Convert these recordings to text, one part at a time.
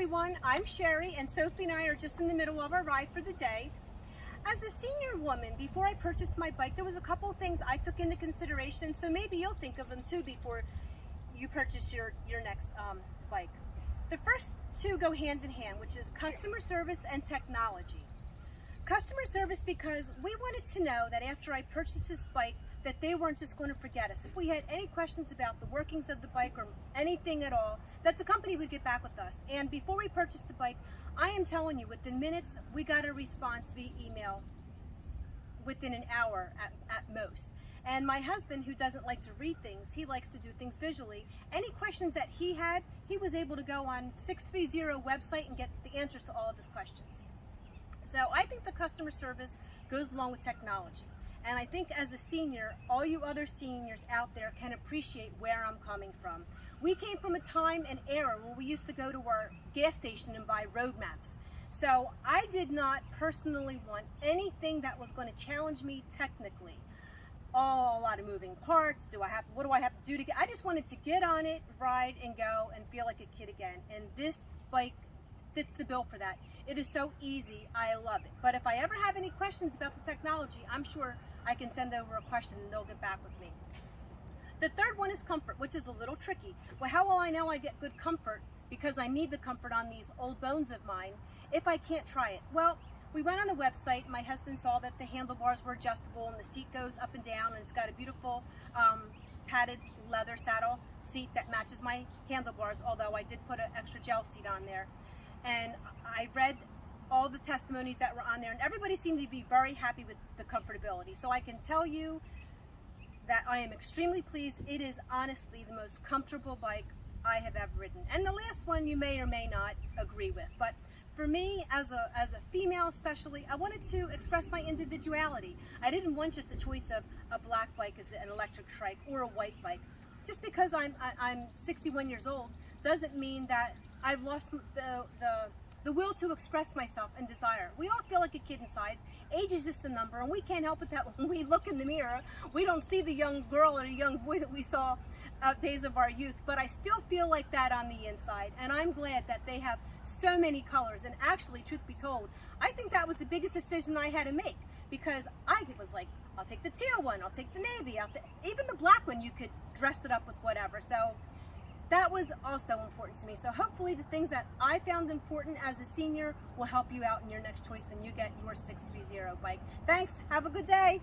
everyone, I'm Sherry and Sophie and I are just in the middle of our ride for the day. As a senior woman, before I purchased my bike, there was a couple of things I took into consideration, so maybe you'll think of them too before you purchase your next bike. The first two go hand in hand, which is customer service and technology. Customer service because we wanted to know that after I purchased this bike that they weren't just going to forget us. If we had any questions about the workings of the bike or anything at all, that the company would get back with us. And before we purchased the bike, I am telling you, within minutes, we got a response via email within an hour at most. And my husband, who doesn't like to read things, he likes to do things visually. Any questions that he had, he was able to go on 630 website and get the answers to all of his questions. So I think the customer service goes along with technology. And I think as a senior, all you other seniors out there can appreciate where I'm coming from. We came from a time and era where we used to go to our gas station and buy road maps. So I did not personally want anything that was going to challenge me technically. Oh, a lot of moving parts. What do I have to do to get? I just wanted to get on it, ride, and go, and feel like a kid again. And this bike fits the bill for that. It is so easy. I love it. But if I ever have any questions about the technology, I'm sure I can send over a question and they'll get back with me. The third one is comfort, which is a little tricky. Well, how will I know I get good comfort? Because I need the comfort on these old bones of mine if I can't try it. Well, we went on the website. My husband saw that the handlebars were adjustable and the seat goes up and down, and it's got a beautiful padded leather saddle seat that matches my handlebars, although I did put an extra gel seat on there. And I read all the testimonies that were on there, and everybody seemed to be very happy with the comfortability. So I can tell you that I am extremely pleased. It is honestly the most comfortable bike I have ever ridden. And the last one you may or may not agree with, but for me, as a female especially, I wanted to express my individuality. I didn't want just a choice of a black bike as an electric trike or a white bike. Just because I'm 61 years old doesn't mean that I've lost the will to express myself and desire. We all feel like a kid in size. Age is just a number, and we can't help it that when we look in the mirror, we don't see the young girl or the young boy that we saw days of our youth, but I still feel like that on the inside, and I'm glad that they have so many colors. And actually, truth be told, I think that was the biggest decision I had to make, because I was like, I'll take the teal one, I'll take the navy, even the black one, you could dress it up with whatever. So that was also important to me. So hopefully the things that I found important as a senior will help you out in your next choice when you get your 630 bike. Thanks, have a good day.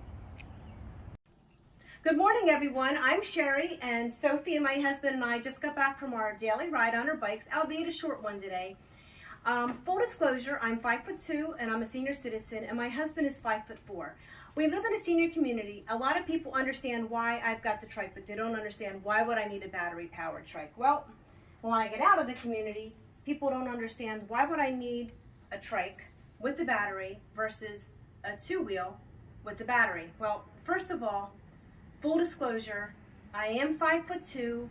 Good morning, everyone. I'm Sherry, and Sophie and my husband and I just got back from our daily ride on our bikes, albeit a short one today. Full disclosure, I'm 5'2", and I'm a senior citizen, and my husband is 5'4". We live in a senior community. A lot of people understand why I've got the trike, but they don't understand why would I need a battery-powered trike. Well, when I get out of the community, people don't understand why would I need a trike with the battery versus a two-wheel with the battery. Well, first of all, full disclosure, I am 5'2".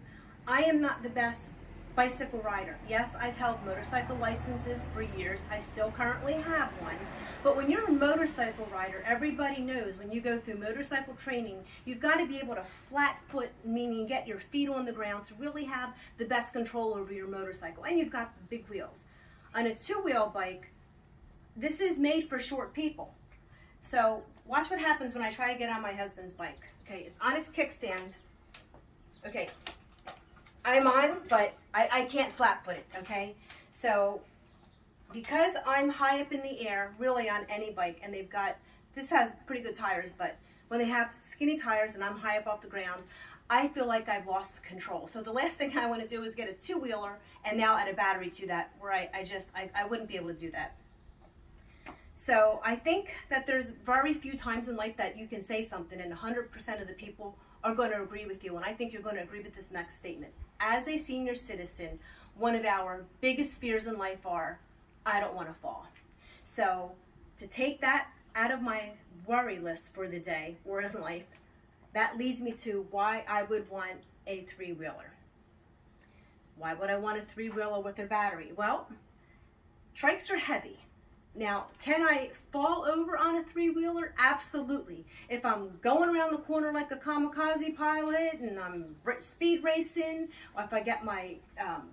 I am not the best bicycle rider. Yes, I've held motorcycle licenses for years. I still currently have one. But when you're a motorcycle rider, everybody knows when you go through motorcycle training, you've got to be able to flat foot, meaning get your feet on the ground to really have the best control over your motorcycle. And you've got big wheels. On a two-wheel bike, this is made for short people. So watch what happens when I try to get on my husband's bike. Okay, it's on its kickstand. Okay, I'm on, but I can't flat foot it, okay? So because I'm high up in the air, really on any bike, and this has pretty good tires, but when they have skinny tires and I'm high up off the ground, I feel like I've lost control. So the last thing I want to do is get a two-wheeler and now add a battery to that, where I wouldn't be able to do that. So I think that there's very few times in life that you can say something and 100% of the people are going to agree with you. And I think you're going to agree with this next statement. As a senior citizen, one of our biggest fears in life are, I don't want to fall. So to take that out of my worry list for the day or in life, that leads me to why I would want a three-wheeler. Why would I want a three-wheeler with a battery? Well, trikes are heavy. Now, can I fall over on a three-wheeler? Absolutely. If I'm going around the corner like a kamikaze pilot and I'm speed racing, or if I get my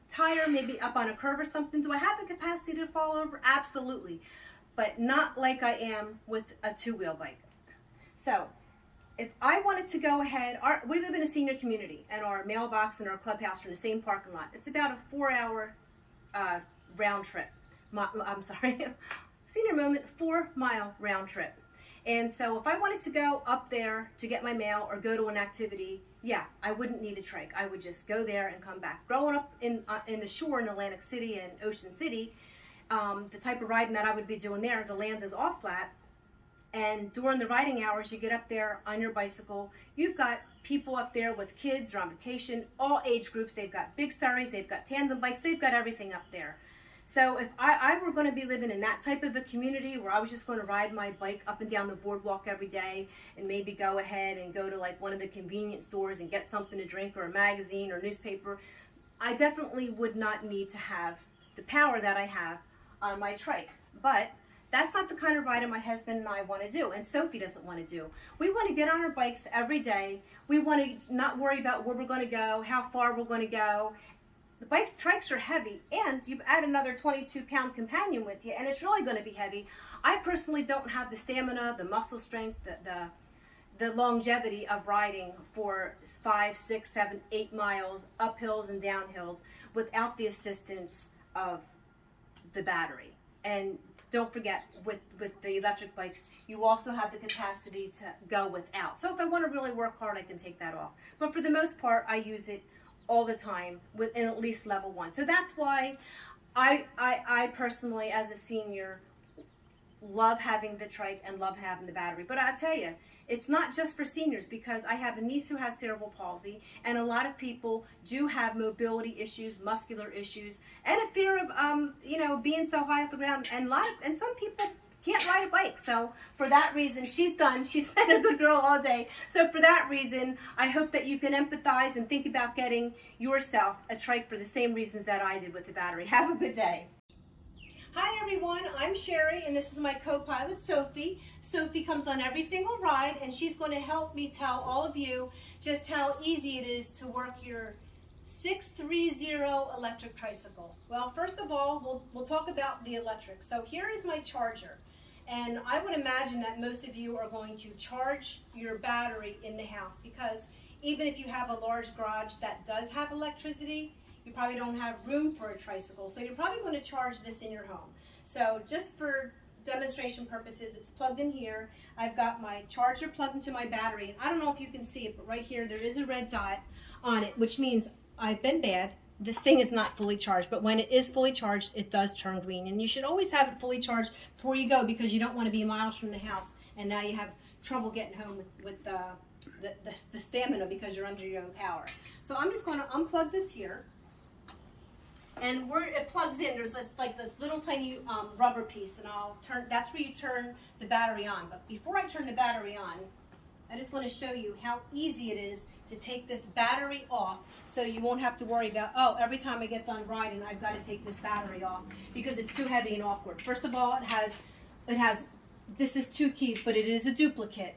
tire maybe up on a curve or something, do I have the capacity to fall over? Absolutely. But not like I am with a two-wheel bike. So, if I wanted to go ahead, we live in a senior community, and our mailbox and our clubhouse are in the same parking lot. It's about a 4-hour round trip. I'm sorry, senior moment, 4-mile round trip. And so if I wanted to go up there to get my mail or go to an activity, yeah, I wouldn't need a trike. I would just go there and come back. Growing up in the shore in Atlantic City and Ocean City, the type of riding that I would be doing there, the land is all flat. And during the riding hours, you get up there on your bicycle. You've got people up there with kids, they're on vacation, all age groups. They've got big surreys, they've got tandem bikes, they've got everything up there. So if I were going to be living in that type of a community where I was just going to ride my bike up and down the boardwalk every day and maybe go ahead and go to like one of the convenience stores and get something to drink or a magazine or newspaper, I definitely would not need to have the power that I have on my trike. But that's not the kind of riding my husband and I want to do, and Sophie doesn't want to do. We want to get on our bikes every day. We want to not worry about where we're going to go, how far we're going to go. The trikes are heavy, and you add another 22-pound companion with you, and it's really going to be heavy. I personally don't have the stamina, the muscle strength, the longevity of riding for 5, 6, 7, 8 miles up hills and down hills without the assistance of the battery. And don't forget, with the electric bikes, you also have the capacity to go without. So if I want to really work hard, I can take that off. But for the most part, I use it all the time within at least level 1. So that's why I personally, as a senior, love having the trike and love having the battery. But I tell you, it's not just for seniors, because I have a niece who has cerebral palsy, and a lot of people do have mobility issues, muscular issues, and a fear of being so high off the ground. And some people can't ride a bike. So for that reason, she's been a good girl all day. So for that reason, I hope that you can empathize and think about getting yourself a trike for the same reasons that I did with the battery. Have a good day. Hi everyone, I'm Sherry, and this is my co-pilot Sophie. Sophie comes on every single ride, and she's going to help me tell all of you just how easy it is to work your 630 electric tricycle. Well, first of all, we'll talk about the electric. So here is my charger, and I would imagine that most of you are going to charge your battery in the house, because even if you have a large garage that does have electricity, you probably don't have room for a tricycle, so you're probably going to charge this in your home. So just for demonstration purposes, it's plugged in here. I've got my charger plugged into my battery, and I don't know if you can see it, but right here there is a red dot on it, which means I've been bad. This thing is not fully charged, but when it is fully charged, it does turn green. And you should always have it fully charged before you go, because you don't want to be miles from the house and now you have trouble getting home with the stamina because you're under your own power. So I'm just going to unplug this here. And where it plugs in, there's this little tiny rubber piece, and that's where you turn the battery on. But before I turn the battery on, I just want to show you how easy it is to take this battery off, so you won't have to worry about, oh, every time I get done riding, I've got to take this battery off because it's too heavy and awkward. First of all, this is 2 keys, but it is a duplicate.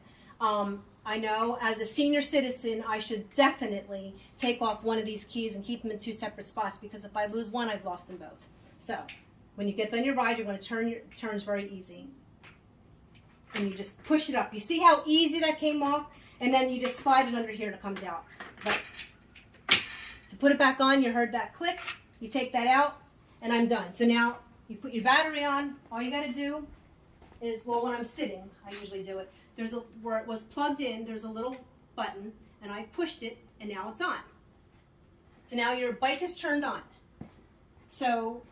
I know as a senior citizen, I should definitely take off one of these keys and keep them in 2 separate spots, because if I lose one, I've lost them both. So when you get done your ride, you're going to turn your turns very easy. And you just push it up. You see how easy that came off? And then you just slide it under here and it comes out. But to put it back on, you heard that click. You take that out, and I'm done. So now you put your battery on. All you got to do is, well, when I'm sitting, I usually do it. Where it was plugged in, there's a little button, and I pushed it, and now it's on. So now your bike is turned on. So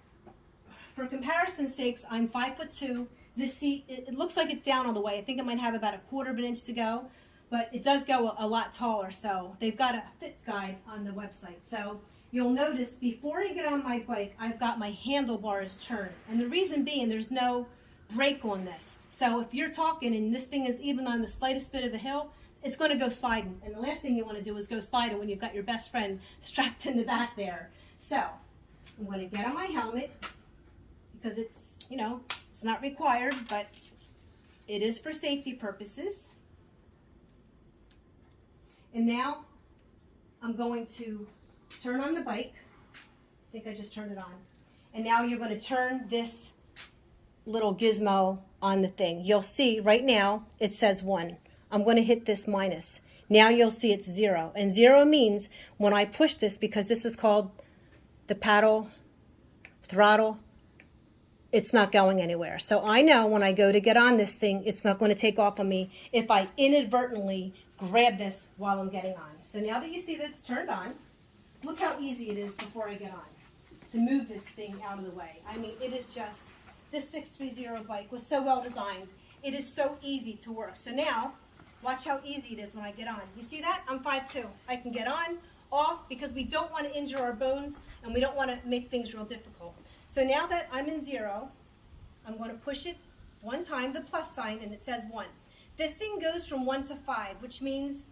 for comparison's sakes, I'm 5'2". This seat, it looks like it's down all the way. I think it might have about a 1/4 of an inch to go, but it does go a lot taller. So they've got a fit guide on the website. So you'll notice before I get on my bike, I've got my handlebars turned. And the reason being, there's no brake on this. So if you're talking and this thing is even on the slightest bit of a hill, it's going to go sliding. And the last thing you want to do is go sliding when you've got your best friend strapped in the back there. So I'm going to get on my helmet, because it's, It's not required, but it is for safety purposes. And now I'm going to turn on the bike. I think I just turned it on. And now you're going to turn this little gizmo on the thing. You'll see right now it says 1. I'm going to hit this minus. Now you'll see it's 0. And 0 means when I push this, because this is called the paddle throttle, it's not going anywhere. So I know when I go to get on this thing, it's not going to take off on me if I inadvertently grab this while I'm getting on. So now that you see that it's turned on, look how easy it is before I get on to move this thing out of the way. I mean, it is just, this 630 bike was so well designed. It is so easy to work. So now, watch how easy it is when I get on. You see that? I'm 5'2". I can get on, off, because we don't want to injure our bones and we don't want to make things real difficult. So now that I'm in 0, I'm going to push it one time, the plus sign, and it says 1. This thing goes from 1 to 5, which means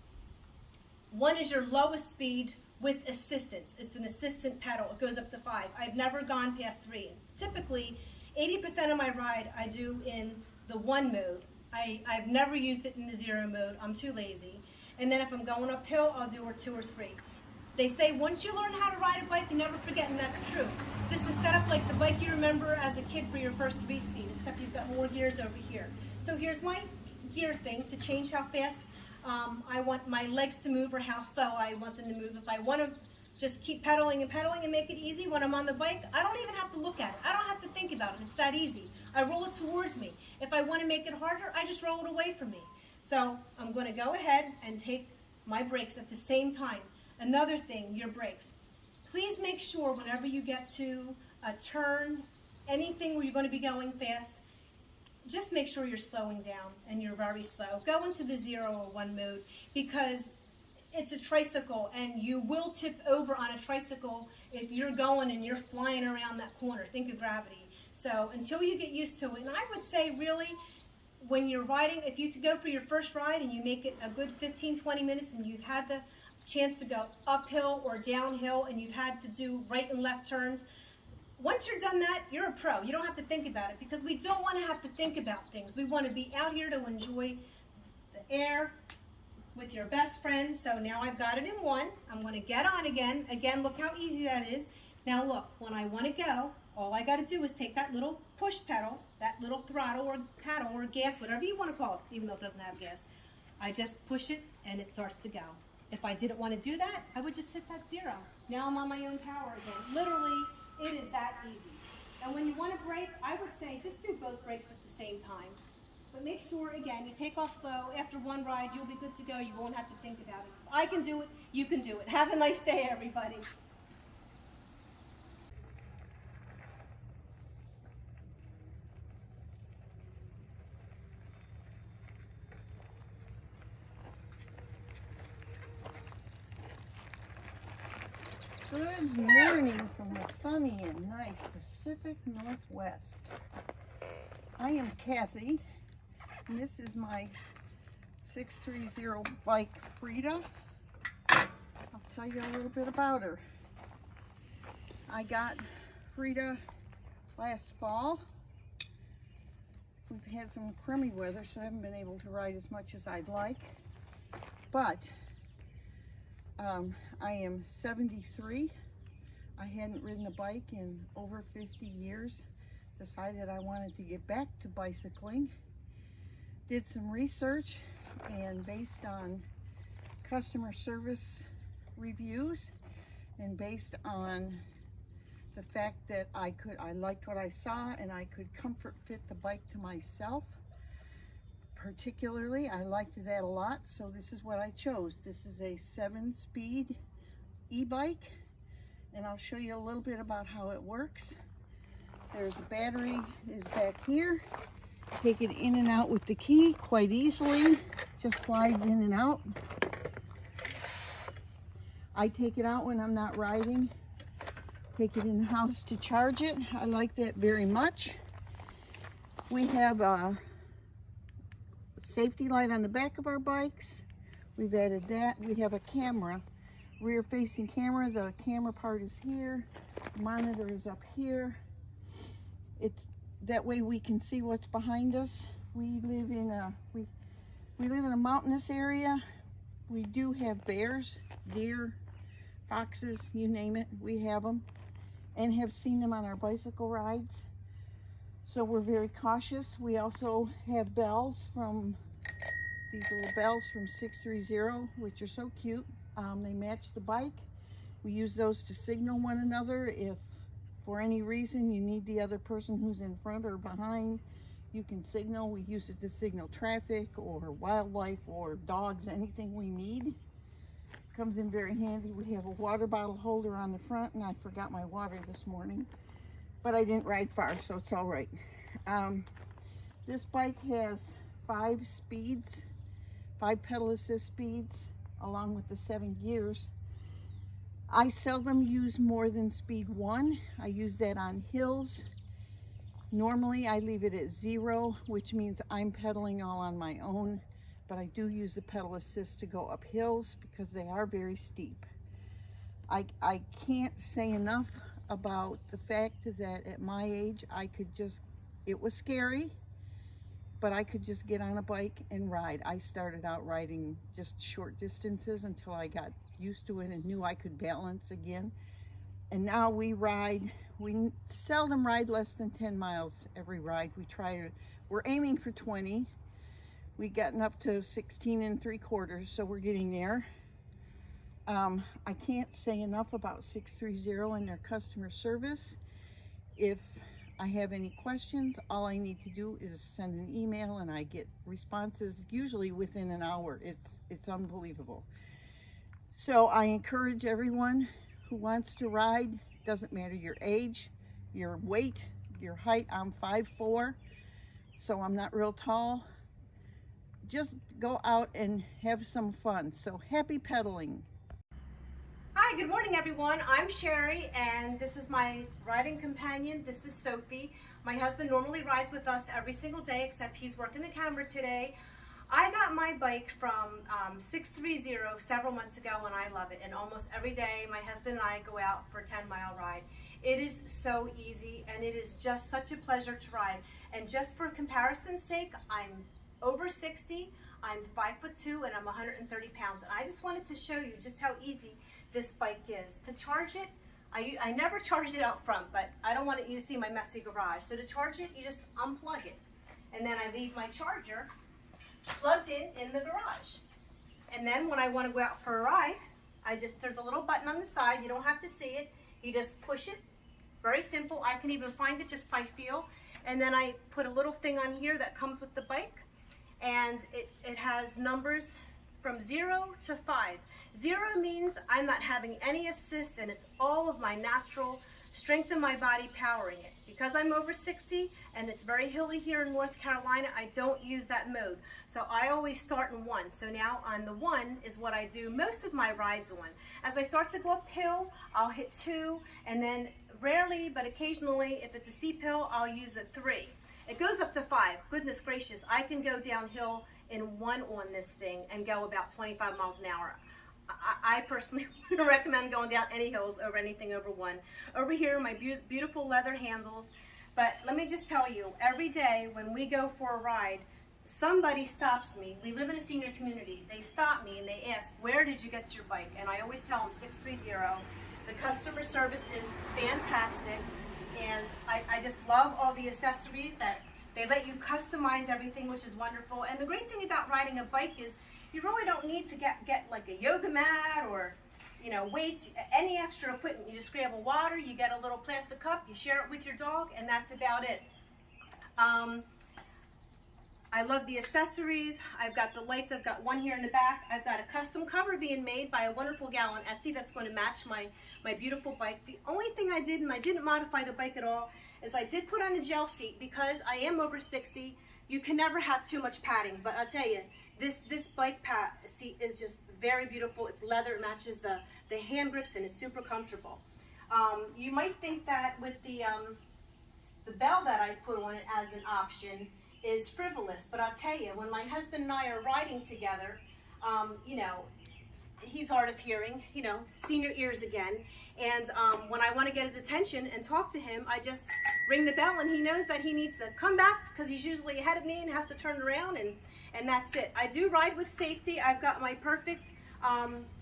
1 is your lowest speed with assistance. It's an assistant pedal. It goes up to 5. I've never gone past 3. Typically, 80% of my ride I do in the 1 mode. I've never used it in the 0 mode. I'm too lazy. And then if I'm going uphill, I'll do a 2 or 3. They say once you learn how to ride a bike, you never forget, and that's true. This is set up like the bike you remember as a kid for your first 3-speed, except you've got more gears over here. So here's my gear thing to change how fast I want my legs to move or how slow I want them to move. If I want to just keep pedaling and make it easy when I'm on the bike, I don't even have to look at it. I don't have to think about it. It's that easy. I roll it towards me. If I want to make it harder, I just roll it away from me. So I'm going to go ahead and take my brakes at the same time. Another thing, your brakes. Please make sure whenever you get to a turn, anything where you're going to be going fast, just make sure you're slowing down and you're very slow. Go into the 0 or 1 mode because it's a tricycle and you will tip over on a tricycle if you're going and you're flying around that corner. Think of gravity. So until you get used to it, and I would say really when you're riding, if you go for your first ride and you make it a good 15-20 minutes and you've had the chance to go uphill or downhill and you've had to do right and left turns, once you're done that, you're a pro. You don't have to think about it because we don't want to have to think about things. We want to be out here to enjoy the air with your best friend. So now I've got it in 1. I'm going to get on again. Again, look how easy that is. Now look, when I want to go, all I got to do is take that little push pedal, that little throttle or paddle or gas, whatever you want to call it, even though it doesn't have gas. I just push it and it starts to go. If I didn't want to do that, I would just hit that 0. Now I'm on my own power again. Literally, it is that easy. And when you want to brake, I would say just do both brakes at the same time. But make sure, again, you take off slow. After 1 ride, you'll be good to go. You won't have to think about it. I can do it. You can do it. Have a nice day, everybody. Good morning from the sunny and nice Pacific Northwest. I am Kathy, and this is my 630 bike, Frida. I'll tell you a little bit about her. I got Frida last fall. We've had some crummy weather, so I haven't been able to ride as much as I'd like. But I am 73. I hadn't ridden a bike in over 50 years. Decided I wanted to get back to bicycling. Did some research, and based on customer service reviews and based on the fact that I liked what I saw and I could comfort fit the bike to myself. Particularly, I liked that a lot, so this is what I chose. This is a 7-speed e-bike, and I'll show you a little bit about how it works. There's a battery is back here. Take it in and out with the key quite easily. Just slides in and out. I take it out when I'm not riding. Take it in the house to charge it. I like that very much. We have a safety light on the back of our bikes. We've added that. We have a camera, rear facing camera. The camera part is here. The monitor is up here. that way we can see what's behind us. We live in a we live in a mountainous area. We do have bears, deer, foxes, you name it, we have them, and have seen them on our bicycle rides. So we're very cautious. We also have bells from these little bells from 630, which are so cute. They match the bike. We use those to signal one another. If for any reason you need the other person who's in front or behind, you can signal. We use it to signal traffic or wildlife or dogs, anything we need. Comes in very handy. We have a water bottle holder on the front, and I forgot my water this morning, but I didn't ride far, so it's all right. This bike has 5 speeds, 5 pedal assist speeds, along with the 7 gears. I seldom use more than speed 1. I use that on hills. Normally I leave it at 0, which means I'm pedaling all on my own, but I do use the pedal assist to go up hills because they are very steep. I can't say enough about the fact that at my age it was scary, but I could just get on a bike and ride. I started out riding just short distances until I got used to it and knew I could balance again. And now we seldom ride less than 10 miles every ride. We're aiming for 20. We've gotten up to 16 3/4, so we're getting there. I can't say enough about 630 and their customer service. If I have any questions, all I need to do is send an email and I get responses usually within an hour. It's unbelievable. So I encourage everyone who wants to ride, doesn't matter your age, your weight, your height. I'm 5'4", so I'm not real tall. Just go out and have some fun. So happy pedaling. Hi, good morning everyone. I'm Sherry and this is my riding companion. This is Sophie. My husband normally rides with us every single day except he's working the camera today. I got my bike from 630 several months ago and I love it. And almost every day my husband and I go out for a 10-mile ride. It is so easy and it is just such a pleasure to ride. And just for comparison's sake, I'm over 60, I'm 5'2", and I'm 130 pounds. And I just wanted to show you just how easy this bike is. To charge it, I never charge it out front, but I don't want you to see my messy garage. So to charge it, you just unplug it. And then I leave my charger plugged in the garage. And then when I want to go out for a ride, there's a little button on the side. You don't have to see it. You just push it. Very simple. I can even find it just by feel. And then I put a little thing on here that comes with the bike. And it has numbers from 0 to 5. 0 means I'm not having any assist and it's all of my natural strength in my body powering it. Because I'm over 60 and it's very hilly here in North Carolina, I don't use that mode. So I always start in 1. So now on the 1 is what I do most of my rides on. As I start to go uphill, I'll hit 2, and then rarely but occasionally, if it's a steep hill, I'll use a 3. It goes up to 5. Goodness gracious, I can go downhill in 1 on this thing and go about 25 miles an hour. I personally wouldn't recommend going down any hills over anything over 1. Over here, my beautiful leather handles. But let me just tell you, every day when we go for a ride, somebody stops me. We live in a senior community. They stop me and they ask, where did you get your bike? And I always tell them 630. The customer service is fantastic. And I just love all the accessories that they let you customize everything, which is wonderful. And the great thing about riding a bike is you really don't need to get like a yoga mat or, weights, any extra equipment. You just grab a water, you get a little plastic cup, you share it with your dog, and that's about it. I love the accessories. I've got the lights. I've got one here in the back. I've got a custom cover being made by a wonderful gal on Etsy that's going to match my beautiful bike. The only thing I did, and I didn't modify the bike at all, is I did put on a gel seat because I am over 60. You can never have too much padding, but I'll tell you, this bike seat is just very beautiful. It's leather, it matches the hand grips, and it's super comfortable. You might think that with the bell that I put on it as an option is frivolous, but I'll tell you, when my husband and I are riding together, he's hard of hearing, senior ears again, and when I want to get his attention and talk to him, I just ring the bell and he knows that he needs to come back because he's usually ahead of me and has to turn around, and that's it. I do ride with safety. I've got my perfect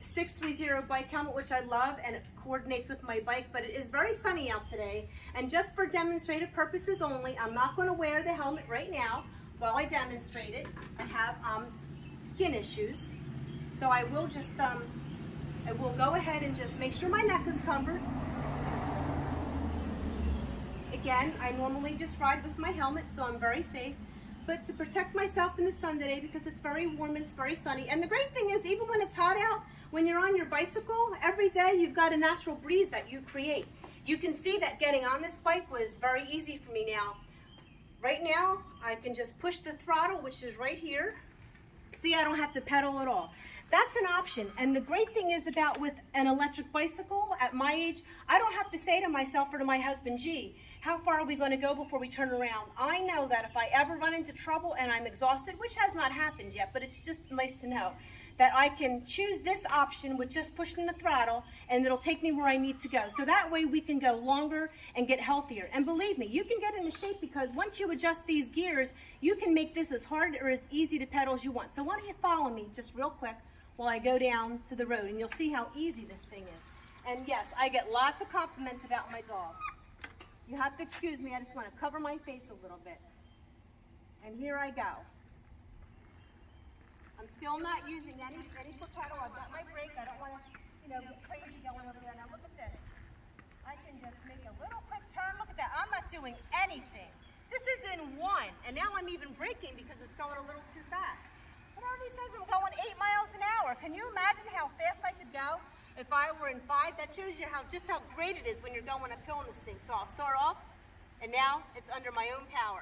630 bike helmet, which I love, and it coordinates with my bike, but it is very sunny out today, and just for demonstrative purposes only, I'm not going to wear the helmet right now while I demonstrate it. I have skin issues, so I will just I will go ahead and just make sure my neck is covered. Again, I normally just ride with my helmet, so I'm very safe. But to protect myself in the sun today, because it's very warm and it's very sunny. And the great thing is, even when it's hot out, when you're on your bicycle, every day you've got a natural breeze that you create. You can see that getting on this bike was very easy for me now. Right now, I can just push the throttle, which is right here. See, I don't have to pedal at all. That's an option. And the great thing is about with an electric bicycle at my age, I don't have to say to myself or to my husband, gee, how far are we going to go before we turn around? I know that if I ever run into trouble and I'm exhausted, which has not happened yet, but it's just nice to know that I can choose this option with just pushing the throttle, and it'll take me where I need to go. So that way we can go longer and get healthier. And believe me, you can get into shape, because once you adjust these gears, you can make this as hard or as easy to pedal as you want. So why don't you follow me just real quick while I go down to the road, and you'll see how easy this thing is. And yes, I get lots of compliments about my dog. You have to excuse me, I just want to cover my face a little bit. And here I go. I'm still not using any foot pedal. I've got my brake. I don't want to, get crazy going over there. Now look at this. I can just make a little quick turn. Look at that. I'm not doing anything. This is in 1, and now I'm even braking because it's going a little too fast. It already says I'm going 8 miles an hour. Can you imagine how fast I could go if I were in 5? That shows you just how great it is when you're going uphill in this thing. So I'll start off, and now it's under my own power.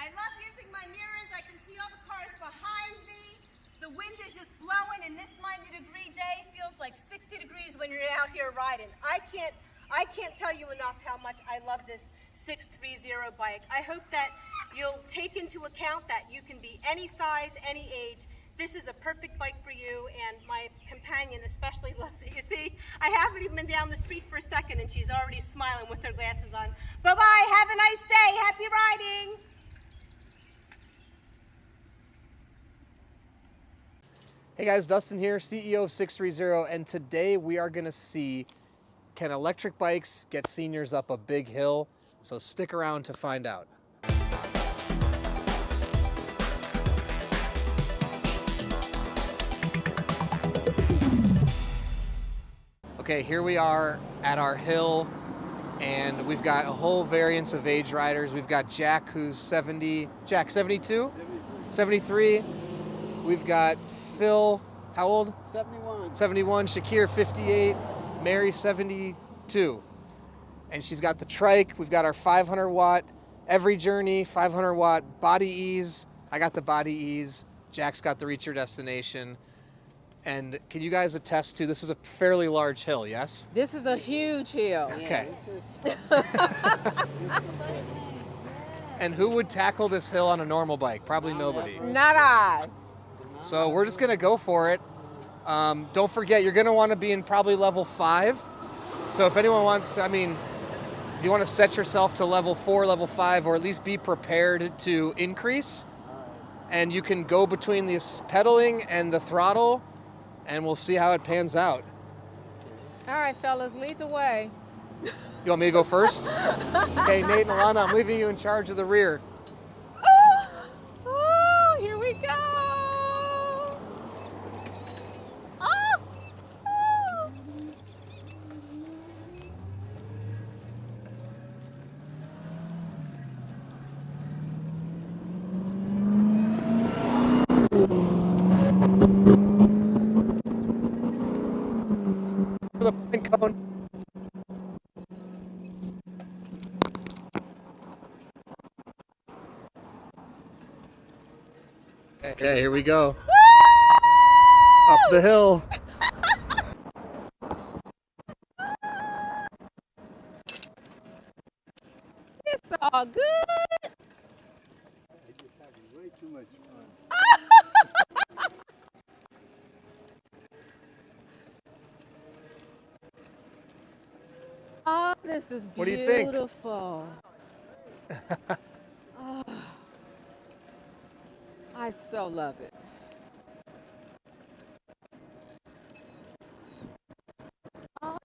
I love using my mirrors. I can see all the cars behind me. The wind is just blowing, and this 90-degree day feels like 60 degrees when you're out here riding. I can't tell you enough how much I love this 630 bike. I hope that you'll take into account that you can be any size, any age. This is a perfect bike for you, and my companion especially loves it. You see, I haven't even been down the street for a second, and she's already smiling with her glasses on. Bye-bye, have a nice day, happy riding. Hey guys, Dustin here, CEO of 630, and today we are going to see, can electric bikes get seniors up a big hill? So stick around to find out. Okay, here we are at our hill, and we've got a whole variance of age riders. We've got Jack, who's 70, Jack, 72? 73. We've got Phil, how old? 71. 71. Shakir, 58. Mary, 72. And she's got the trike. We've got our 500 watt every journey, 500 watt body ease. I got the body ease. Jack's got the reach your destination. And can you guys attest to, this is a fairly large hill, yes? This is a huge hill. Okay. Yeah, And who would tackle this hill on a normal bike? Probably nobody. Not I. So we're just gonna go for it. Don't forget, you're gonna wanna be in probably level 5. So if anyone wants, if you wanna set yourself to level 4, level 5, or at least be prepared to increase, and you can go between this pedaling and the throttle, and we'll see how it pans out. All right, fellas, lead the way. You want me to go first? Okay, Nate and Alana, I'm leaving you in charge of the rear. Oh, here we go. Oh, oh. The point cone. Okay, here we go. Woo! Up the hill. It's all good. Way too much fun. Oh, this is beautiful. What do you think? Oh, I so love it. Awesome.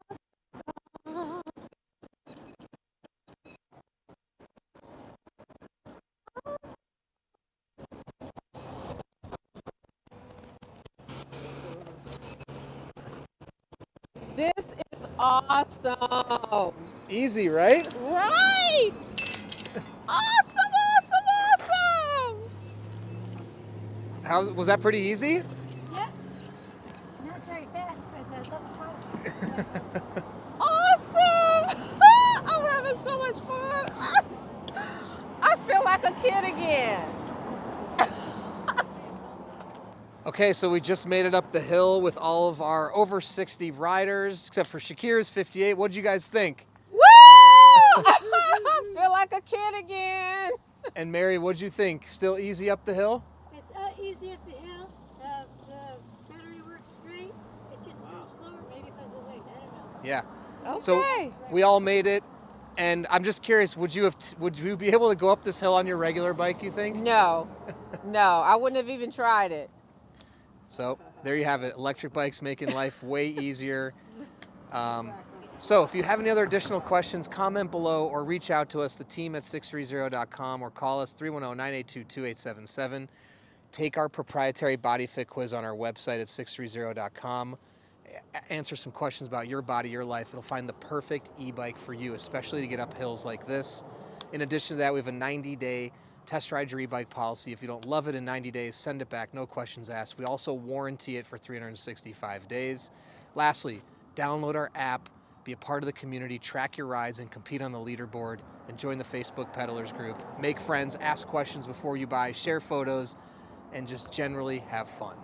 This is awesome. Easy, right? Right. Awesome, awesome, awesome. Was that pretty easy? Yeah. Not very fast because I love power. Awesome. I'm having so much fun. I feel like a kid again. Okay, so we just made it up the hill with all of our over 60 riders, except for Shakira's 58. What did you guys think? Woo! I feel like a kid again. And Mary, what did you think? Still easy up the hill? It's easy up the hill. The battery works great. It's just a little slower, maybe because of the weight. I don't know. Yeah. Okay. So we all made it, and I'm just curious, would you be able to go up this hill on your regular bike, you think? No, I wouldn't have even tried it. So there you have it. Electric bikes making life way easier. So if you have any other additional questions, comment below or reach out to us, the team at sixthreezero.com, or call us 310-982-2877. Take our proprietary body fit quiz on our website at sixthreezero.com. Answer some questions about your body, your life. It'll find the perfect e-bike for you, especially to get up hills like this. In addition to that, we have a 90-day test ride your e-bike policy. If you don't love it in 90 days, send it back, no questions asked. We also warranty it for 365 days. Lastly, download our app, be a part of the community, track your rides, and compete on the leaderboard, and join the Facebook Peddlers group. Make friends, ask questions before you buy, share photos, and just generally have fun.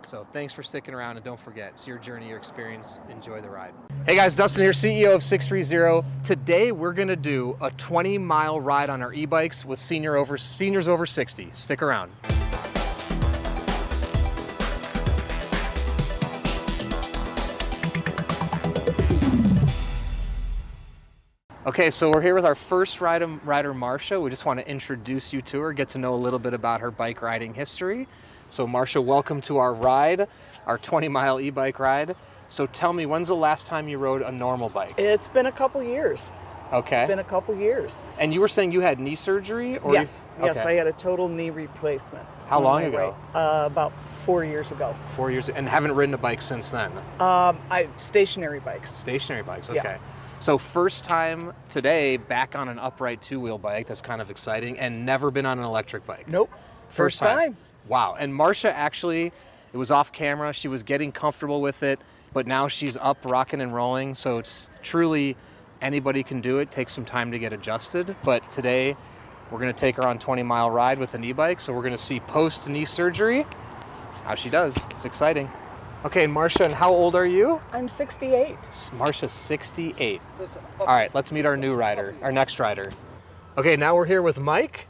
So thanks for sticking around, and don't forget, it's your journey, your experience. Enjoy the ride. Hey guys, Dustin here, CEO of 630. Today we're gonna do a 20-mile ride on our e-bikes with seniors over 60. Stick around. Okay, so we're here with our first rider, Marsha. We just want to introduce you to her, get to know a little bit about her bike riding history. So Marsha, welcome to our ride, our 20-mile e-bike ride. So tell me, when's the last time you rode a normal bike? It's been a couple years. Okay. It's been a couple years. And you were saying you had knee surgery? Or Yes, yes, okay. I had a total knee replacement. How on long my ago? right. About 4 years ago. 4 years, and haven't ridden a bike since then? Stationary bikes. Stationary bikes, okay. Yeah. So first time today back on an upright two-wheel bike, that's kind of exciting, and never been on an electric bike? Nope. First time. Wow, and Marsha actually, it was off camera, she was getting comfortable with it, but now she's up, rocking and rolling, so it's truly anybody can do it. Takes some time to get adjusted, but today we're gonna take her on a 20-mile ride with an e-bike, so we're gonna see post-knee surgery how she does. It's exciting. Okay, and Marsha, and how old are you? I'm 68. Marsha's 68. All right, let's meet our new rider, our next rider. Okay, now we're here with Mike.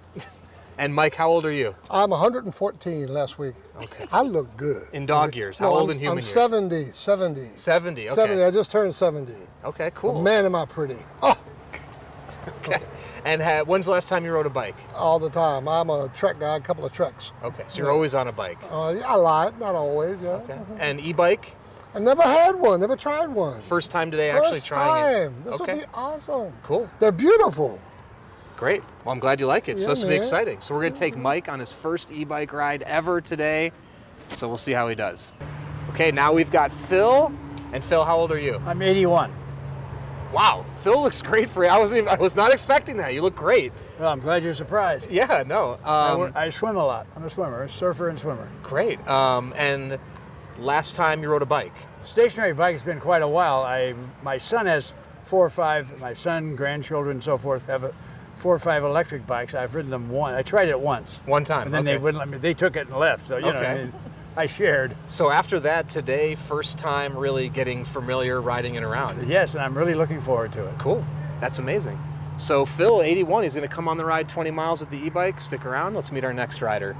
And Mike, how old are you? I'm 114 last week. Okay. I look good. In dog years. How No, old I'm- in human I'm years? 70. 70, okay. 70, I just turned 70. Okay, cool. Man, am I pretty. Oh, Okay. And when's the last time you rode a bike? all the time. I'm a trek guy, a couple of treks. Okay, so you're always on a bike. Yeah, a lot, not always, yeah. Okay. And e-bike? I never had one, never tried one. First time today actually First trying it. time. This Okay. will be awesome. Cool. They're beautiful. Great. Well, I'm glad you like it. So Yeah, this will be man. exciting. So we're going to take Mike on his first e-bike ride ever today. So we'll see how he does. Okay, now we've got Phil. And Phil, how old are you? I'm 81. Wow, Phil looks great for you. I was not expecting that. You look great. Well, I'm glad you're surprised. Yeah, no. I swim a lot. I'm a swimmer, a surfer and swimmer. Great. And last time you rode a bike? Stationary bike has been quite a while. My son has 4 or 5. My son, grandchildren, and so forth have 4 or 5 electric bikes. I've ridden them I tried it once. One time, And then they wouldn't let me. They took it and left. So, you know, I mean, I shared. So after that, today, first time really getting familiar riding it around. Yes, and I'm really looking forward to it. Cool. That's amazing. So Phil, 81, he's going to come on the ride 20 miles with the e-bike. Stick around. Let's meet our next rider.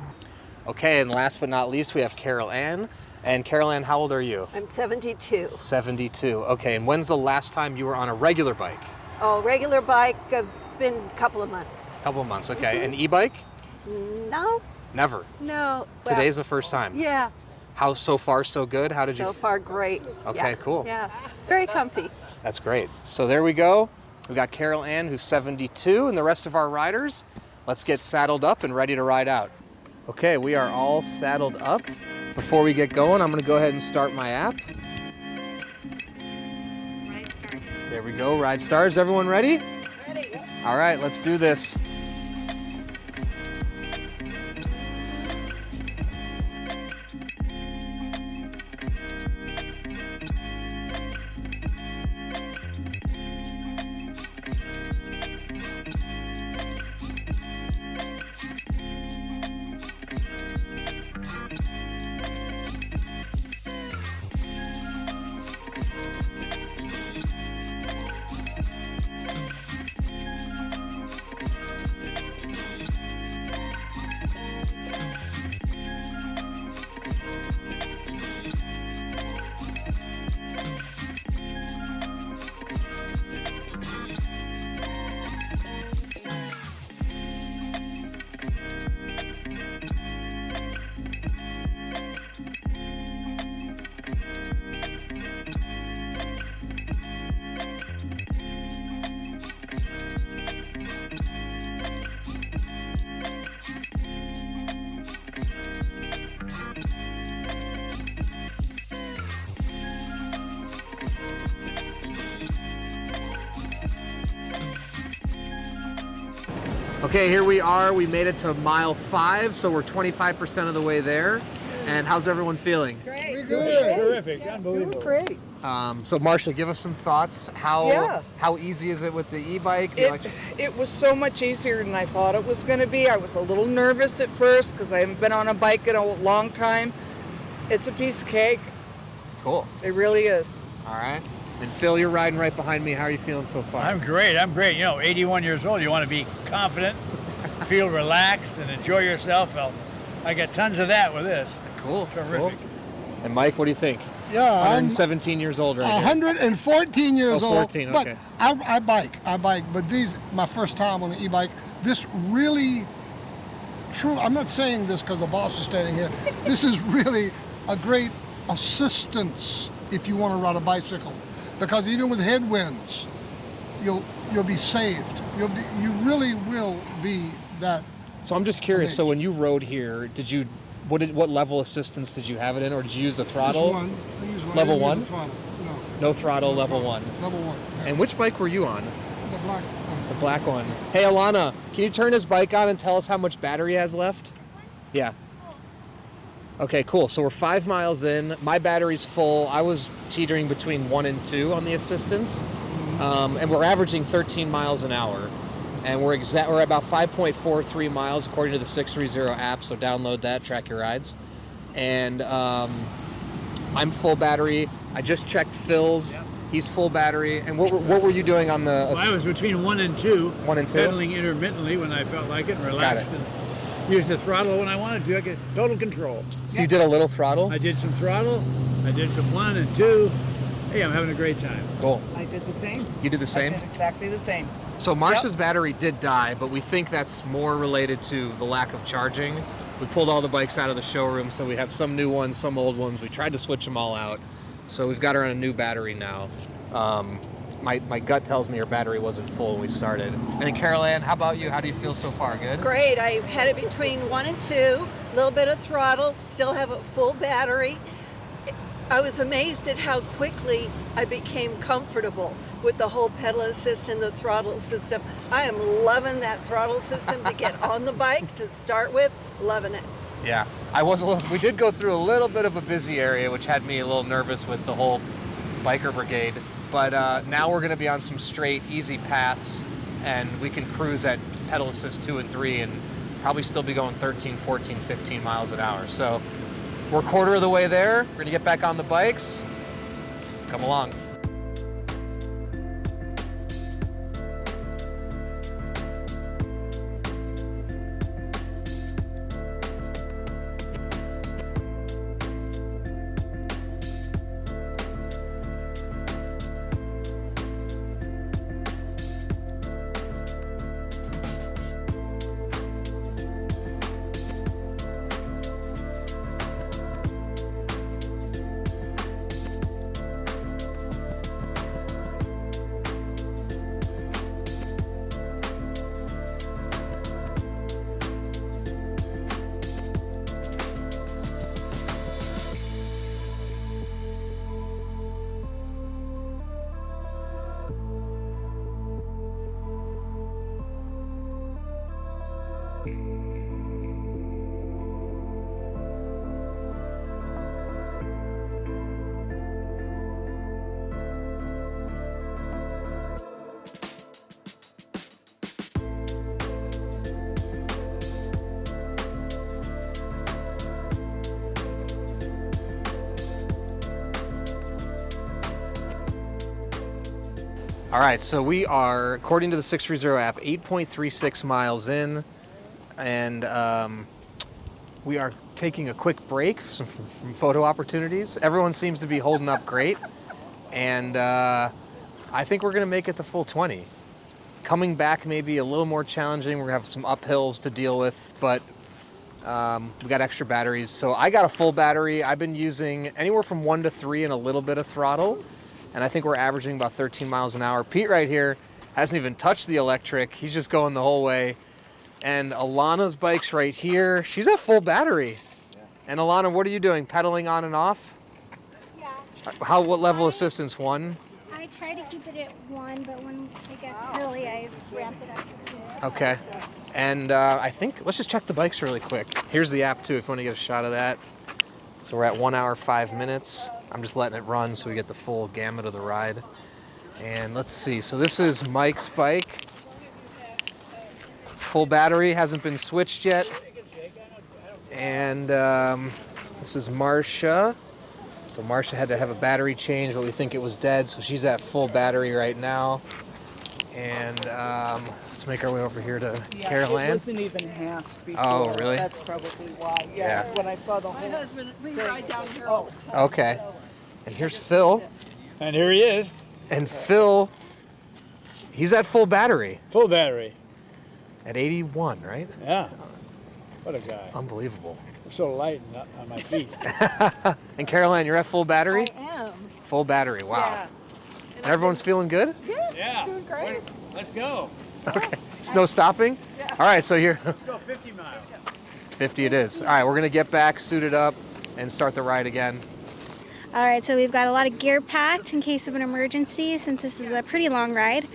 Okay, and last but not least, we have Carol Ann. And Carol Ann, how old are you? I'm 72. 72. Okay, and when's the last time you were on a regular bike? Oh, regular bike, it's been a couple of months. Couple of months, okay. An e-bike? No. Never. No. Today's the first time. Yeah. How so far so good? How did you? So far great. Okay, yeah. cool. Yeah. Very comfy. That's great. So there we go. We've got Carol Ann, who's 72, and the rest of our riders. Let's get saddled up and ready to ride out. Okay, we are all saddled up. Before we get going, I'm going to go ahead and start my app. Ride start. There we go. Ride start. Is everyone ready? Ready. All right, let's do this. Okay, here we are. We made it to mile 5, so we're 25% of the way there. And how's everyone feeling? Great. Good. Terrific. Unbelievable. Great. So Marcia, give us some thoughts. How easy is it with the e-bike? It was so much easier than I thought it was going to be. I was a little nervous at first because I haven't been on a bike in a long time. It's a piece of cake. Cool. It really is. All right. And Phil, you're riding right behind me. How are you feeling so far? I'm great. I'm great. You know, 81 years old, you want to be confident, feel relaxed, and enjoy yourself. Well, I got tons of that with this. Cool. Terrific. Cool. And Mike, what do you think? Yeah, I'm 117 years old right here. 114 years Oh, 14, old. okay. But I bike. But my first time on the e-bike. This really, true. I'm not saying this because the boss is standing here. This is really a great assistance if you want to ride a bicycle, because even with headwinds, you'll be saved. You really will be that. So I'm just curious. amazed. So when you rode here, what level assistance did you have it in, or did you use the throttle? This one, I use one. Level I didn't use one? the throttle. No. No throttle, No level throttle. 1. Level 1. Yeah. And which bike were you on? The black one. The black one. Hey Alana, can you turn his bike on and tell us how much battery he has left? Yeah. Okay, cool. So we're 5 miles in. My battery's full. I was teetering between 1 and 2 on the assistance, and we're averaging 13 miles an hour. And we're about 5.43 miles according to the 630 app. So download that, track your rides. And I'm full battery. I just checked Phil's. Yep. He's full battery. And what were you doing on the? Well, I was between 1 and 2. 1 and 2. Pedaling intermittently when I felt like it, and relaxed, and used the throttle when I wanted to. I get total control. So you did a little throttle? I did some throttle. I did some 1 and 2. Hey, I'm having a great time. Cool. I did the same. You did the same? I did exactly the same. So Marcia's battery did die, but we think that's more related to the lack of charging. We pulled all the bikes out of the showroom, so we have some new ones, some old ones. We tried to switch them all out. So we've got her on a new battery now. My gut tells me her battery wasn't full when we started. And then Carol Ann, how about you? How do you feel so far? Good? Great. I had it between 1 and 2, a little bit of throttle, still have a full battery. I was amazed at how quickly I became comfortable with the whole pedal assist and the throttle system. I am loving that throttle system to get on the bike to start with. Loving it. Yeah, we did go through a little bit of a busy area, which had me a little nervous with the whole biker brigade. But now we're going to be on some straight, easy paths, and we can cruise at pedal assist 2 and 3 and probably still be going 13, 14, 15 miles an hour. So we're a quarter of the way there. We're gonna get back on the bikes. Come along. All right, so we are, according to the 630 app, 8.36 miles in, and we are taking a quick break from photo opportunities. Everyone seems to be holding up great, and I think we're gonna make it the full 20. Coming back may be a little more challenging. We're gonna have some uphills to deal with, but we got extra batteries. So I got a full battery. I've been using anywhere from 1 to 3 and a little bit of throttle. And I think we're averaging about 13 miles an hour. Pete right here hasn't even touched the electric. He's just going the whole way. And Alana's bike's right here. She's at full battery. Yeah. And Alana, what are you doing? Pedaling on and off? Yeah. What level assistance? 1? I try to keep it at 1, but when it gets hilly, I ramp it up to 2. Okay. And I think, let's just check the bikes really quick. Here's the app too, if you want to get a shot of that. So we're at 1 hour, 5 minutes. I'm just letting it run so we get the full gamut of the ride. And let's see, so this is Mike's bike. Full battery, hasn't been switched yet. And this is Marcia. So Marcia had to have a battery change, but we think it was dead, so she's at full battery right now. And let's make our way over here to Carol Ann. It wasn't even half before. Oh, really? That's probably why. Yeah. When I saw the whole. My husband, we ride down here all the time. Okay. And here's Phil. And here he is. And Phil, he's at full battery. Full battery. At 81, right? Yeah. What a guy. Unbelievable. I'm so light on my feet. And Caroline, you're at full battery? I am. Full battery, wow. Yeah. And everyone's feeling good? Yeah. Doing great. Let's go. Okay. It's no stopping? Yeah. All right, so here. Let's go 50 miles. 50 it is. All right, we're going to get back, suit it up, and start the ride again. All right, so we've got a lot of gear packed in case of an emergency since this is a pretty long ride.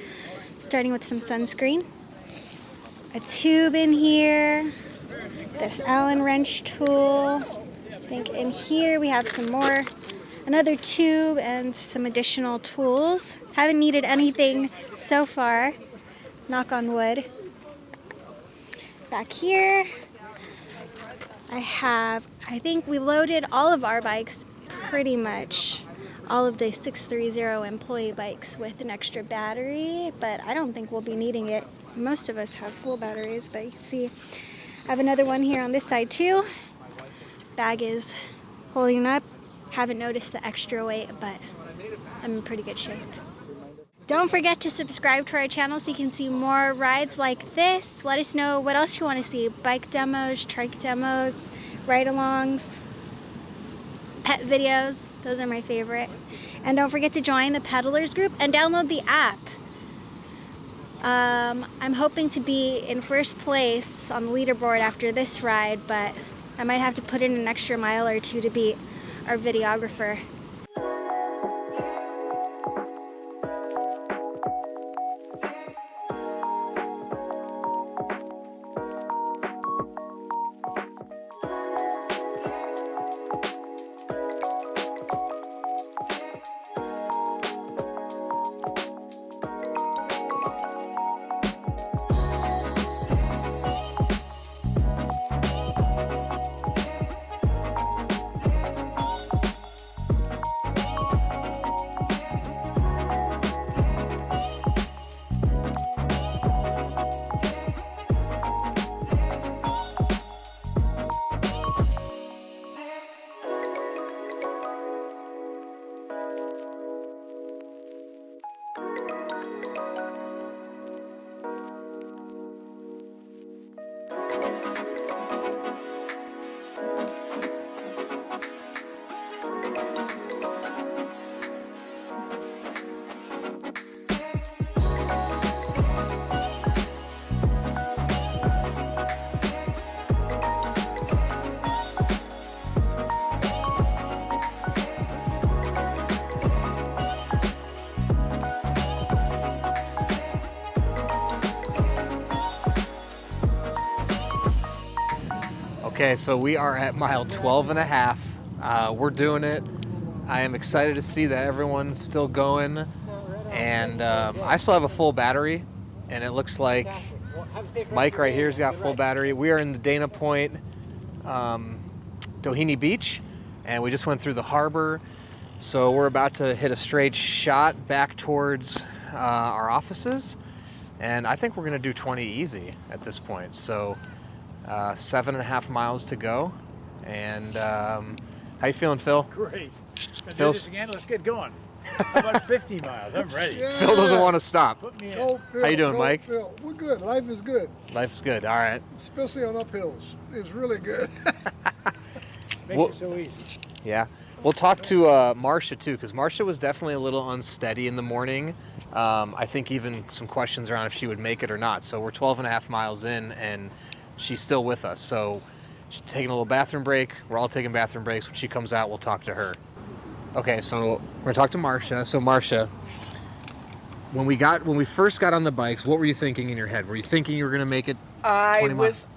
Starting with some sunscreen, a tube in here, this Allen wrench tool. I think in here we have some more, another tube and some additional tools. Haven't needed anything so far, knock on wood. Back here, I think we loaded all of our bikes, pretty much all of the 630 employee bikes with an extra battery, but I don't think we'll be needing it. Most of us have full batteries, but you can see I have another one here on this side too. Bag is holding up. Haven't noticed the extra weight, but I'm in pretty good shape. Don't forget to subscribe to our channel so you can see more rides like this. Let us know what else you want to see. Bike demos, trike demos, ride-alongs, pet videos. Those are my favorite. And don't forget to join the peddlers group and download the app. I'm hoping to be in first place on the leaderboard after this ride, but I might have to put in an extra mile or two to beat our videographer. Okay, so we are at mile 12 and a half. We're doing it. I am excited to see that everyone's still going. And I still have a full battery. And it looks like Mike right here's got full battery. We are in the Dana Point, Doheny Beach. And we just went through the harbor. So we're about to hit a straight shot back towards our offices. And I think we're going to do 20 easy at this point. So 7.5 miles to go. And how you feeling, Phil? Great. Gonna do this again? Let's get going. How about 50 miles? I'm ready. Yeah. Phil doesn't want to stop. Put me in. Go, Phil, How you doing, go, Mike? Phil. We're good. Life is good, Life's good. All right. especially on uphills. It's really good. Makes Well- it so easy. Yeah. We'll talk to Marcia too, because Marcia was definitely a little unsteady in the morning. I think even some questions around if she would make it or not. So we're 12.5 miles in, and she's still with us. So she's taking a little bathroom break. We're all taking bathroom breaks. When she comes out, we'll talk to her. Okay, so we're gonna talk to Marcia. So Marcia, when we first got on the bikes, what were you thinking in your head? Were you thinking you were gonna make it? I 20 miles?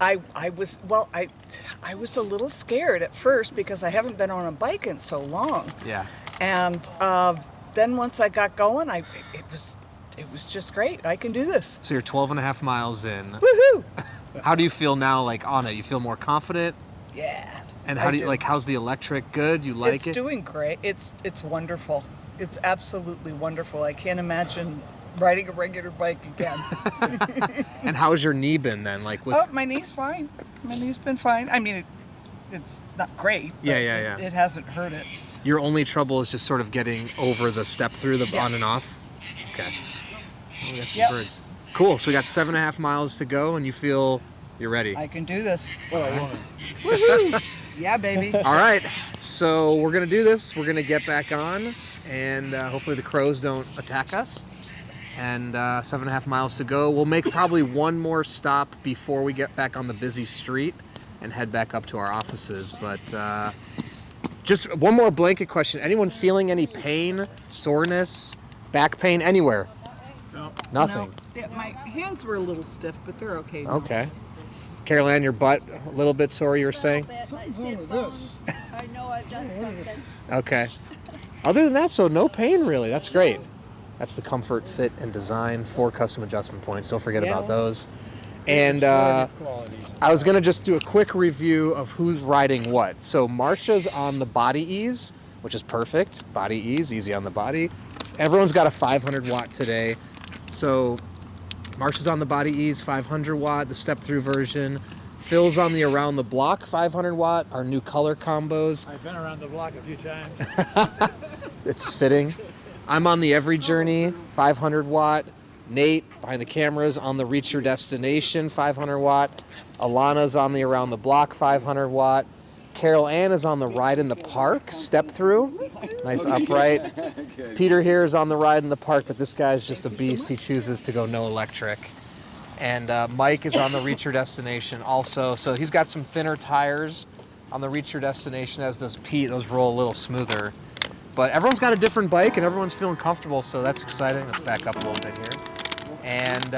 was a little scared at first because I haven't been on a bike in so long. Yeah. And then once I got going, it was just great. I can do this. So you're 12.5 miles in. Woohoo! How do you feel now, like on it? You feel more confident? Yeah. And how I do you do. like? How's the electric? Good? You like It's it? doing great. It's wonderful. It's absolutely wonderful. I can't imagine riding a regular bike again. And how's your knee been then? Like with? Oh, my knee's fine. My knee's been fine. I mean, it's not great. But Yeah. It hasn't hurt it. Your only trouble is just sort of getting over the step through the Yeah. on and off. Okay. We got some Yep. birds. Cool. So we got 7.5 miles to go, and you feel you're ready. I can do this. Oh, I want Woohoo! Yeah, baby. All right. So we're gonna do this. We're gonna get back on, and hopefully the crows don't attack us. And 7.5 miles to go. We'll make probably one more stop before we get back on the busy street and head back up to our offices. But just one more blanket question. Anyone feeling any pain, soreness, back pain anywhere? No. Nothing. No, yeah, my hands were a little stiff, but they're okay now. Okay. Carol Ann, your butt a little bit sore, you were saying? Something's wrong with this. I know I've done something. Okay. Other than that, so no pain really. That's great. That's the comfort, fit, and design. 4 custom adjustment points. Don't forget about those. And Qualities. I was going to just do a quick review of who's riding what. So Marcia's on the body ease, which is perfect. Body ease, easy on the body. Everyone's got a 500 watt today. So Marcia's on the body ease, 500 watt, the step through version. Phil's on the around the block, 500 watt, our new color combos. I've been around the block a few times. It's fitting. I'm on the Every Journey, 500 watt. Nate, behind the cameras, on the Reach Your Destination, 500 watt. Alana's on the Around the Block, 500 watt. Carol Ann is on the Ride in the Park, step through. Nice upright. Peter here is on the Ride in the Park, but this guy's just a beast. He chooses to go no electric. And Mike is on the Reach Your Destination also. So he's got some thinner tires on the Reach Your Destination, as does Pete. Those roll a little smoother. But everyone's got a different bike and everyone's feeling comfortable, so that's exciting. Let's back up a little bit here. And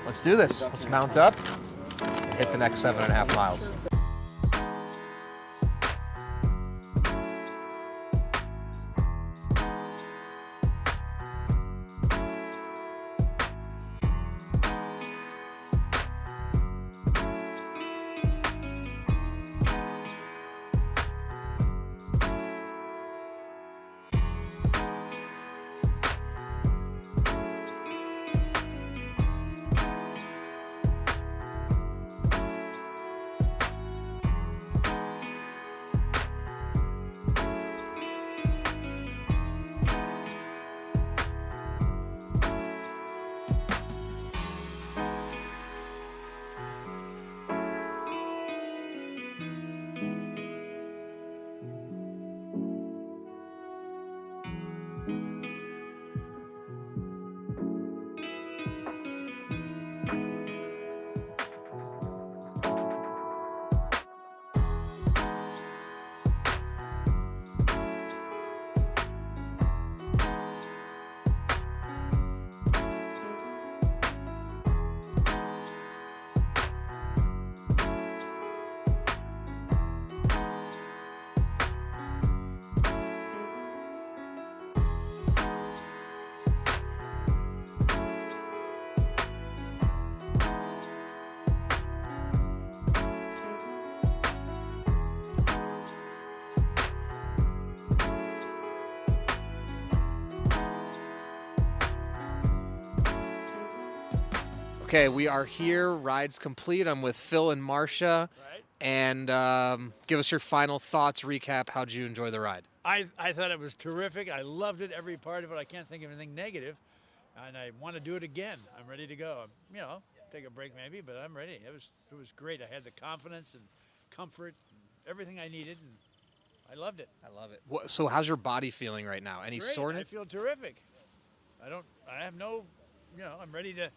let's do this. Let's mount up and hit the next 7.5 miles. Okay, we are here. Ride's complete. I'm with Phil and Marcia. Right. And give us your final thoughts, recap. How'd you enjoy the ride? I thought it was terrific. I loved it, every part of it. I can't think of anything negative. And I want to do it again. I'm ready to go. You know, take a break maybe, but I'm ready. It was great. I had the confidence and comfort and everything I needed, and I loved it. I love it. So how's your body feeling right now? Any Great. soreness? I feel terrific. I have no, I'm ready to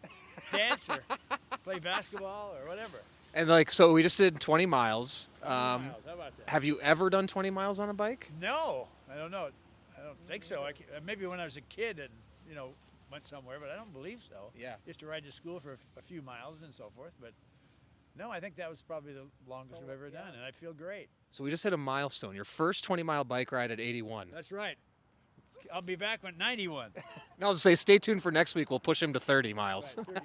dance or play basketball or whatever. And like, so we just did 20 miles. 20 miles. How about that? Have you ever done 20 miles on a bike? No, I don't know. I don't think so. Maybe when I was a kid and, went somewhere, but I don't believe so. Yeah. Used to ride to school for a few miles and so forth, but no, I think that was probably the longest I've ever done, and I feel great. So we just hit a milestone. Your first 20-mile bike ride at 81. That's right. I'll be back when 91. I'll just say stay tuned for next week. We'll push him to 30 miles. Right, 30.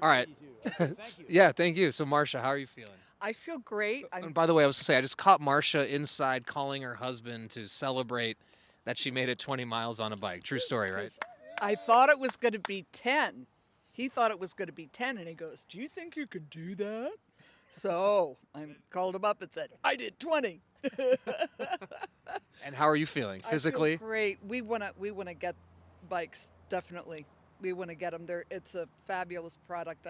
All right. Okay, thank you. Yeah, thank you. So Marcia, how are you feeling? I feel great. And by the way, I was going to say, I just caught Marcia inside calling her husband to celebrate that she made it 20 miles on a bike. True story, right? I thought it was going to be 10. He thought it was going to be 10, and he goes, "Do you think you could do that?" So I called him up and said, "I did 20." And how are you feeling physically? I feel great. We wanna get bikes, definitely. We want to get them. It's a fabulous product.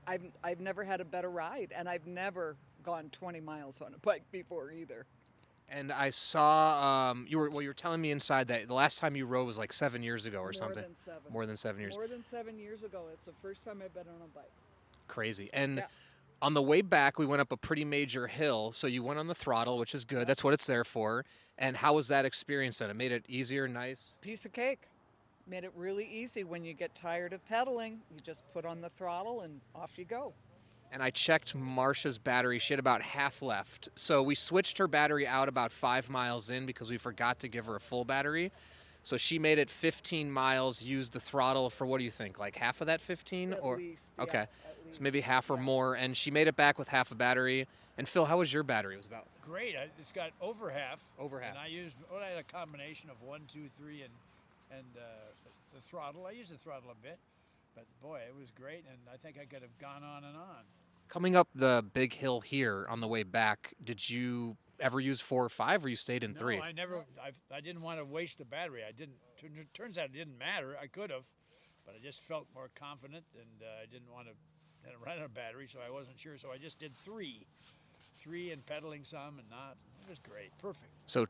I've never had a better ride, and I've never gone 20 miles on a bike before either. And I saw you were telling me inside that the last time you rode was like 7 years ago or something. More than 7 years. More than 7 years ago. It's the first time I've been on a bike. Crazy. And Yeah. on the way back, we went up a pretty major hill. So you went on the throttle, which is good. That's what it's there for. And how was that experience then? It made it easier, nice? Piece of cake. Made it really easy. When you get tired of pedaling, you just put on the throttle and off you go. And I checked Marcia's battery. She had about half left. So we switched her battery out about 5 miles in because we forgot to give her a full battery. So she made it 15 miles, used the throttle for, what do you think, like half of that 15? At least, yeah, okay. at least. So maybe half or more. And she made it back with half a battery. And Phil, how was your battery? It was about Great. It's got over half. Over half. And I had a combination of 1, 2, 3, and the throttle. I used the throttle a bit, but boy, it was great. And I think I could have gone on and on. Coming up the big hill here on the way back, did you ever use 4 or 5, or you stayed in 3? No, I never. I didn't want to waste the battery. I didn't. It turns out it didn't matter. I could have, but I just felt more confident, and I didn't want to run out of battery, so I wasn't sure. So I just did 3 and pedaling some and not. It was great. Perfect. So,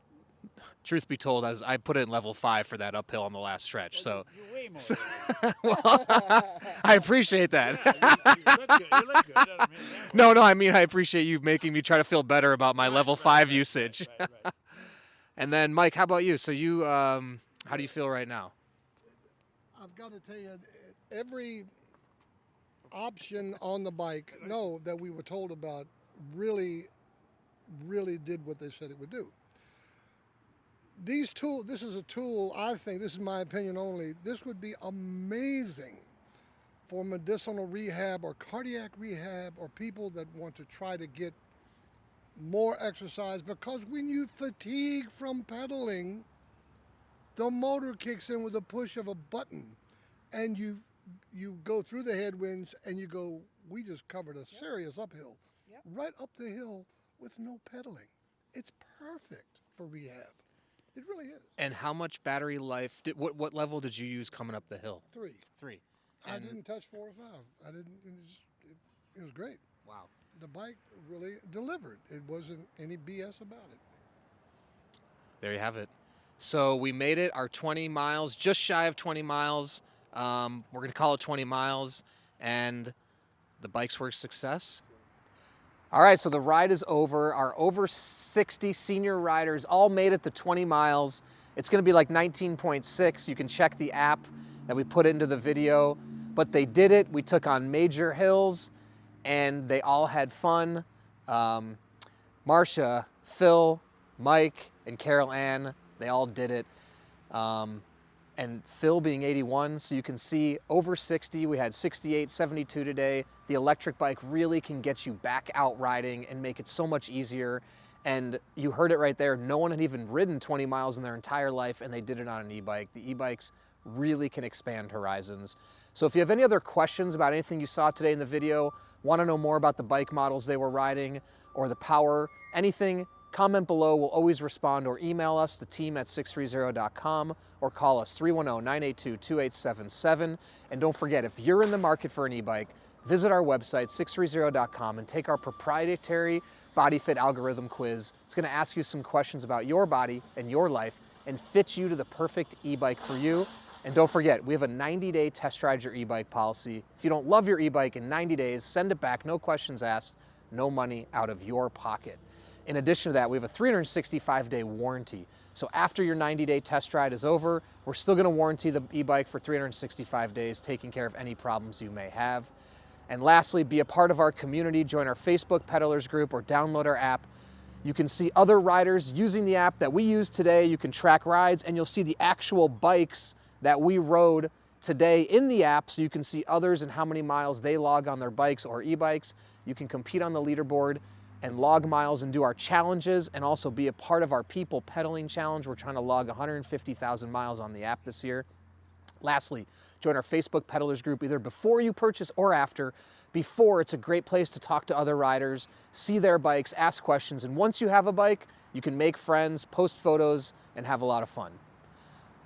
truth be told, as I put it in level 5 for that uphill on the last stretch. Well, So, you're way more. well, I appreciate that. You look good. You look good. I don't mean that. No, I mean, I appreciate you making me try to feel better about my level 5 usage. Right. And then, Mike, how about you? So you, how do you feel right now? I've got to tell you, every option on the bike, that we were told about really did what they said it would do. This is a tool, I think, this is my opinion only, this would be amazing for medicinal rehab or cardiac rehab or people that want to try to get more exercise, because when you fatigue from pedaling, the motor kicks in with a push of a button, and you go through the headwinds and you go, we just covered a serious uphill, right up the hill with no pedaling. It's perfect for rehab. It really is. And how much battery life, what level did you use coming up the hill? 3. 3. I And- didn't touch 4 or 5. I didn't. It was great. Wow. The bike really delivered. It wasn't any BS about it. There you have it. So we made it, our 20 miles, just shy of 20 miles. We're going to call it 20 miles, and the bikes were a success. All right, so the ride is over. Our over 60 senior riders all made it to 20 miles. It's going to be like 19.6. You can check the app that we put into the video. But they did it. We took on major hills, and they all had fun. Marcia, Phil, Mike, and Carol Ann, they all did it. And Phil being 81, so you can see over 60, we had 68, 72 today. The electric bike really can get you back out riding and make it so much easier. And you heard it right there, no one had even ridden 20 miles in their entire life, and they did it on an e-bike. The e-bikes really can expand horizons. So if you have any other questions about anything you saw today in the video, want to know more about the bike models they were riding or the power, anything, comment below. We'll always respond, or email us, the team at sixthreezero.com, or call us 310-982-2877. And don't forget, if you're in the market for an e-bike, visit our website, sixthreezero.com, and take our proprietary body fit algorithm quiz. It's going to ask you some questions about your body and your life and fit you to the perfect e-bike for you. And don't forget, we have a 90-day test ride your e-bike policy. If you don't love your e-bike in 90 days, send it back, no questions asked, no money out of your pocket. In addition to that, we have a 365-day warranty. So after your 90-day test ride is over, we're still going to warranty the e-bike for 365 days, taking care of any problems you may have. And lastly, be a part of our community. Join our Facebook Peddlers group or download our app. You can see other riders using the app that we use today. You can track rides, and you'll see the actual bikes that we rode today in the app, so you can see others and how many miles they log on their bikes or e-bikes. You can compete on the leaderboard and log miles and do our challenges, and also be a part of our People Pedaling Challenge. We're trying to log 150,000 miles on the app this year. Lastly, join our Facebook Peddlers group either before you purchase or after. Before, it's a great place to talk to other riders, see their bikes, ask questions, and once you have a bike, you can make friends, post photos, and have a lot of fun.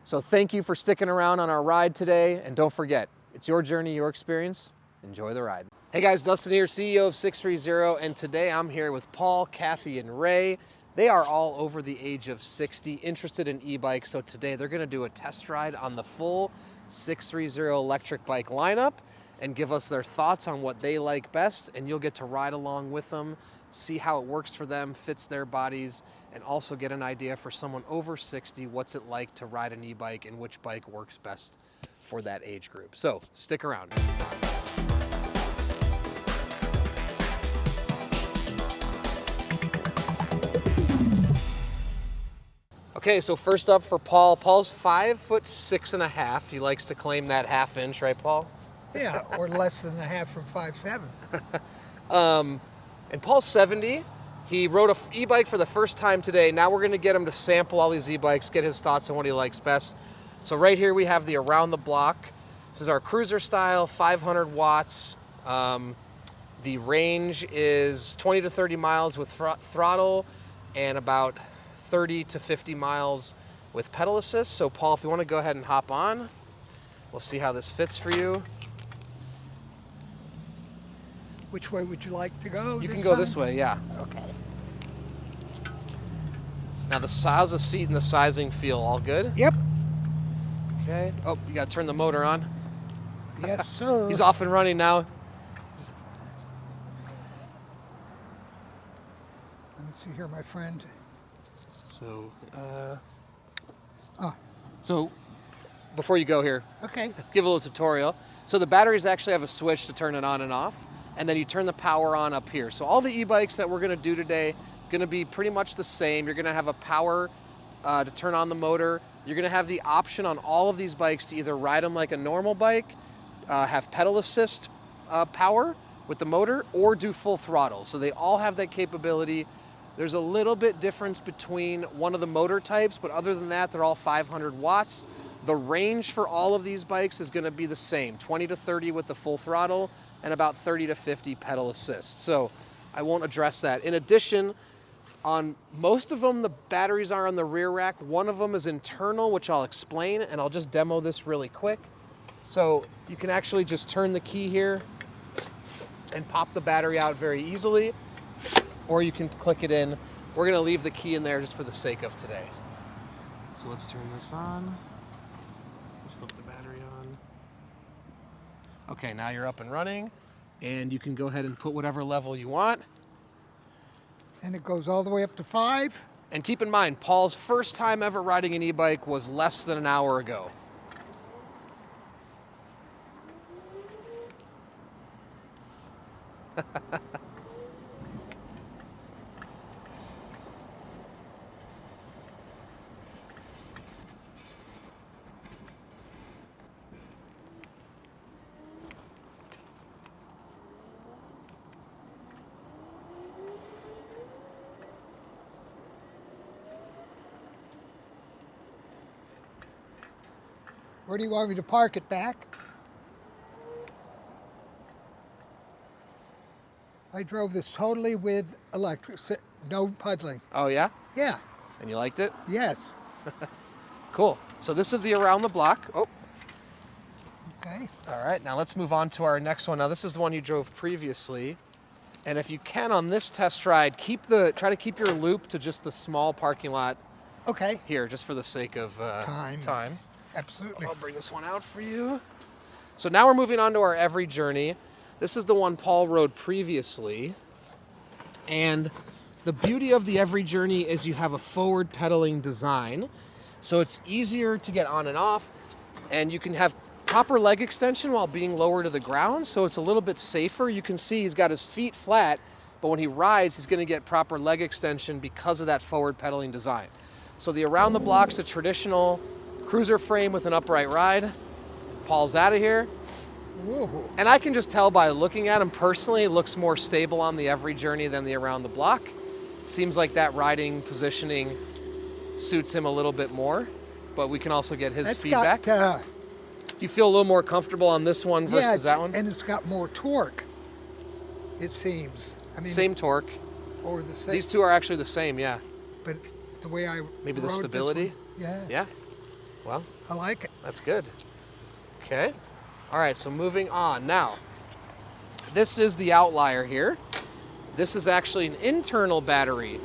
So thank you for sticking around on our ride today, and don't forget, it's your journey, your experience. Enjoy the ride. Hey guys, Dustin here, CEO of 630, and today I'm here with Paul, Kathy, and Ray. They are all over the age of 60, interested in e-bikes, so today they're gonna do a test ride on the full 630 electric bike lineup and give us their thoughts on what they like best, and you'll get to ride along with them, see how it works for them, fits their bodies, and also get an idea for someone over 60, what's it like to ride an e-bike and which bike works best for that age group. So stick around. Okay, so first up for Paul. Paul's 5'6.5". He likes to claim that ½ inch, right, Paul? Yeah, or less than the half from 5'7". And Paul's 70. He rode an e-bike for the first time today. Now we're gonna get him to sample all these e-bikes, get his thoughts on what he likes best. So right here we have the Around the Block. This is our cruiser style, 500 watts. The range is 20 to 30 miles with throttle and about 30 to 50 miles with pedal assist. So Paul, if you wanna go ahead and hop on, we'll see how this fits for you. Which way would you like to go? You can go this way, yeah. Okay. Now how's the seat and the sizing feel? All good? Yep. Okay. Oh, you gotta turn the motor on. Yes, sir. He's off and running now. Let me see here, my friend. So, So, before you go here, Okay. give a little tutorial. So the batteries actually have a switch to turn it on and off, and then you turn the power on up here. So all the e-bikes that we're gonna do today, gonna be pretty much the same. You're gonna have a power to turn on the motor. You're gonna have the option on all of these bikes to either ride them like a normal bike, have pedal assist power with the motor, or do full throttle. So they all have that capability. There's a little bit difference between one of the motor types, but other than that, they're all 500 watts. The range for all of these bikes is gonna be the same, 20 to 30 with the full throttle and about 30 to 50 pedal assist. So I won't address that. In addition, on most of them, the batteries are on the rear rack. One of them is internal, which I'll explain, and I'll just demo this really quick. So you can actually just turn the key here and pop the battery out very easily, or you can click it in. We're gonna leave the key in there just for the sake of today. So let's turn this on. Flip the battery on. Okay, now you're up and running, and you can go ahead and put whatever level you want. And it goes all the way up to 5. And keep in mind, Paul's first time ever riding an e-bike was less than an hour ago. Where do you want me to park it back? I drove this totally with electric, no puddling. Oh, yeah? Yeah, And you liked it? yes. Cool. So this is the around the block. Oh, Okay. all right. Now let's move on to our next one. Now this is the one you drove previously. And if you can on this test ride, try to keep your loop to just the small parking lot Okay. here, just for the sake of time. Absolutely. I'll bring this one out for you. So now we're moving on to our every journey. This is the one Paul rode previously. And the beauty of the every journey is you have a forward pedaling design. So it's easier to get on and off, and you can have proper leg extension while being lower to the ground. So it's a little bit safer. You can see he's got his feet flat, but when he rides, he's going to get proper leg extension because of that forward pedaling design. So the around the block's a traditional cruiser frame with an upright ride. Paul's out of here. Whoa. And I can just tell by looking at him personally, it looks more stable on the every journey than the around the block. Seems like that riding positioning suits him a little bit more, but we can also get his That's feedback. got, Do you feel a little more comfortable on this one versus that one? and it's got more torque, it seems. I mean, Same torque. or the same. These two are actually the same, yeah. But the way I Maybe the rode this stability? one, yeah, Yeah. Well, I like it. that's good. Okay. All right, so moving on. Now, this is the outlier here. This is actually an internal battery.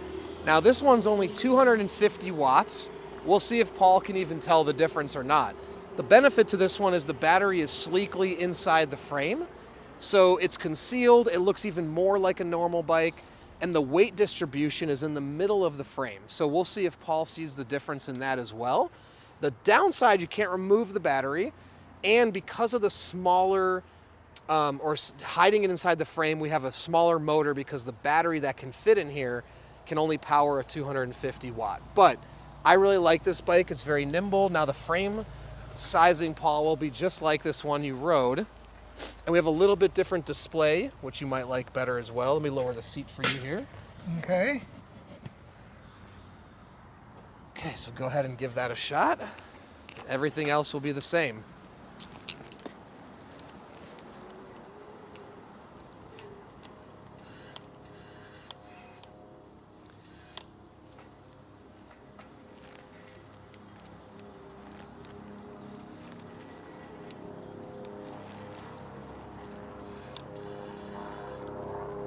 Now, this one's only 250 watts. We'll see if Paul can even tell the difference or not. The benefit to this one is the battery is sleekly inside the frame. So it's concealed, it looks even more like a normal bike, and the weight distribution is in the middle of the frame. So we'll see if Paul sees the difference in that as well. The downside, you can't remove the battery, and because of the smaller, hiding it inside the frame, we have a smaller motor because the battery that can fit in here can only power a 250 watt. But I really like this bike, it's very nimble. Now the frame sizing, Paul, will be just like this one you rode. And we have a little bit different display, which you might like better as well. Let me lower the seat for you here. Okay. Okay, so go ahead and give that a shot. Everything else will be the same.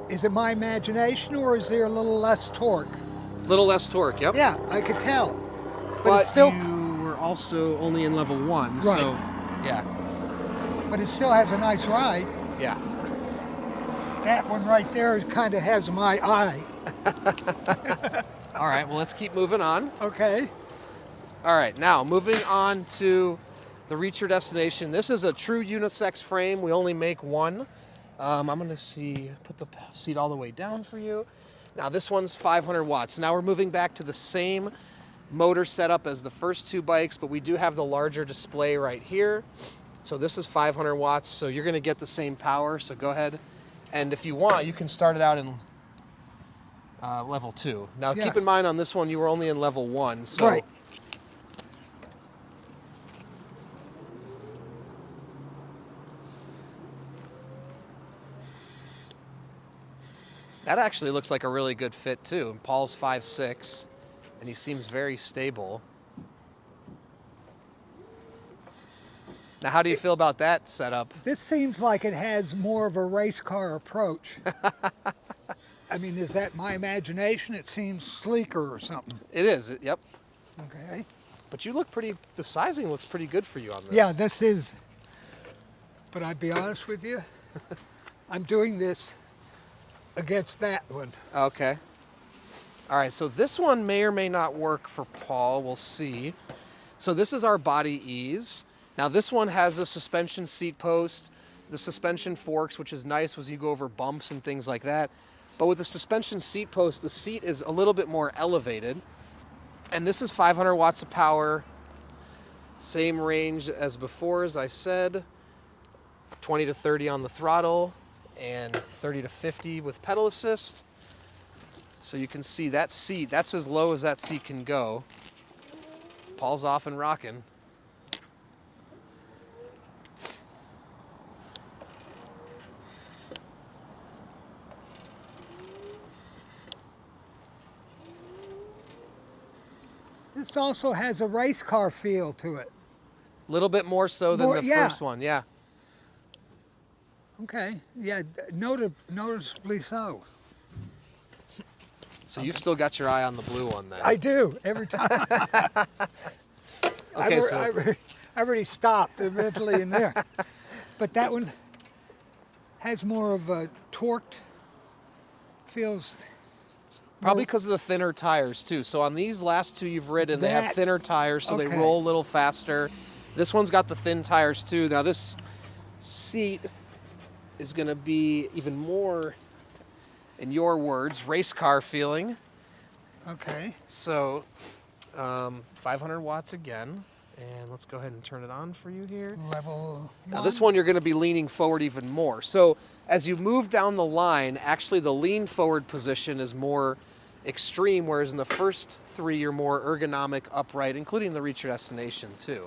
Is it my imagination or is there a little less torque? A little less torque, yep. Yeah, I could tell. But it's still, you were also only in level 1, Right. so yeah, but it still has a nice ride. yeah. That one right there kind of has my eye. All right, well, let's keep moving on. Okay. All right, now moving on to the Reach Your Destination. This is a true unisex frame. We only make one. I'm going to put the seat all the way down for you. Now this one's 500 watts. Now we're moving back to the same motor setup as the first two bikes, but we do have the larger display right here. So this is 500 watts, so you're going to get the same power. So go ahead, and if you want, you can start it out in level 2. Now Yeah. keep in mind on this one, you were only in level 1. So Right. that actually looks like a really good fit too. And Paul's 5'6", and he seems very stable. Now, how do you feel about that setup? This seems like it has more of a race car approach. I mean, is that my imagination? It seems sleeker or something. It is, yep. Okay. But you look the sizing looks pretty good for you on this. Yeah, this is. But I'd be honest with you, I'm doing this against that one. Okay. All right, so this one may or may not work for Paul. We'll see. So this is our body ease. Now this one has the suspension seat post, the suspension forks, which is nice as you go over bumps and things like that. But with the suspension seat post, the seat is a little bit more elevated. And this is 500 watts of power. Same range as before, as I said. 20 to 30 on the throttle and 30 to 50 with pedal assist. So you can see that seat, that's as low as that seat can go. Paul's off and rocking. This also has a race car feel to it. A little bit more so than the yeah. first one, yeah. Okay, yeah, noticeably so. So you've still got your eye on the blue one then? I do, every time. Okay, I already stopped eventually in there. But that one has more of a torqued, feels... Probably because of the thinner tires too. So on these last two you've ridden, they have thinner tires, so they okay. roll a little faster. This one's got the thin tires too. Now this seat is going to be even more, in your words, race car feeling. Okay. So 500 watts again. And let's go ahead and turn it on for you here. Level Now this one you're going to be leaning forward even more. So as you move down the line, actually the lean forward position is more extreme, whereas in the first three you're more ergonomic, upright, including the reach your destination too.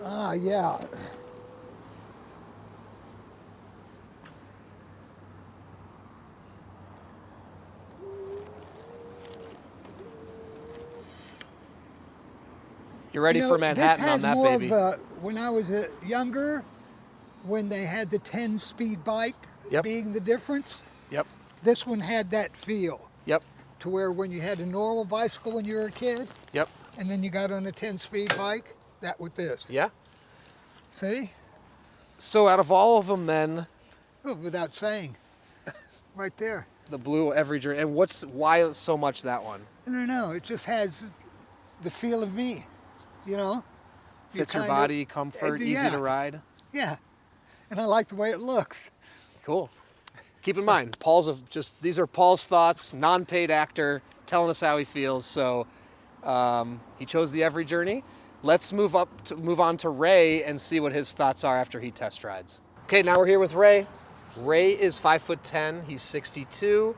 Ah, yeah. You're ready for Manhattan on that baby. This has more of a, when I was younger, when they had the 10-speed bike being the difference. Yep. This one had that feel. Yep. To where when you had a normal bicycle when you were a kid. Yep. And then you got on a 10-speed bike, that with this. Yeah. See? So out of all of them then... Oh, without saying. Right there. The blue every journey. And why so much that one? I don't know. It just has the feel of me, you know? Fits your body, comfort, easy to ride. Yeah. And I like the way it looks. Cool. Keep in mind, these are Paul's thoughts, non-paid actor, telling us how he feels. So he chose the Every Journey. Let's move on to Ray and see what his thoughts are after he test rides. Okay, now we're here with Ray. Ray is 5'10", he's 62.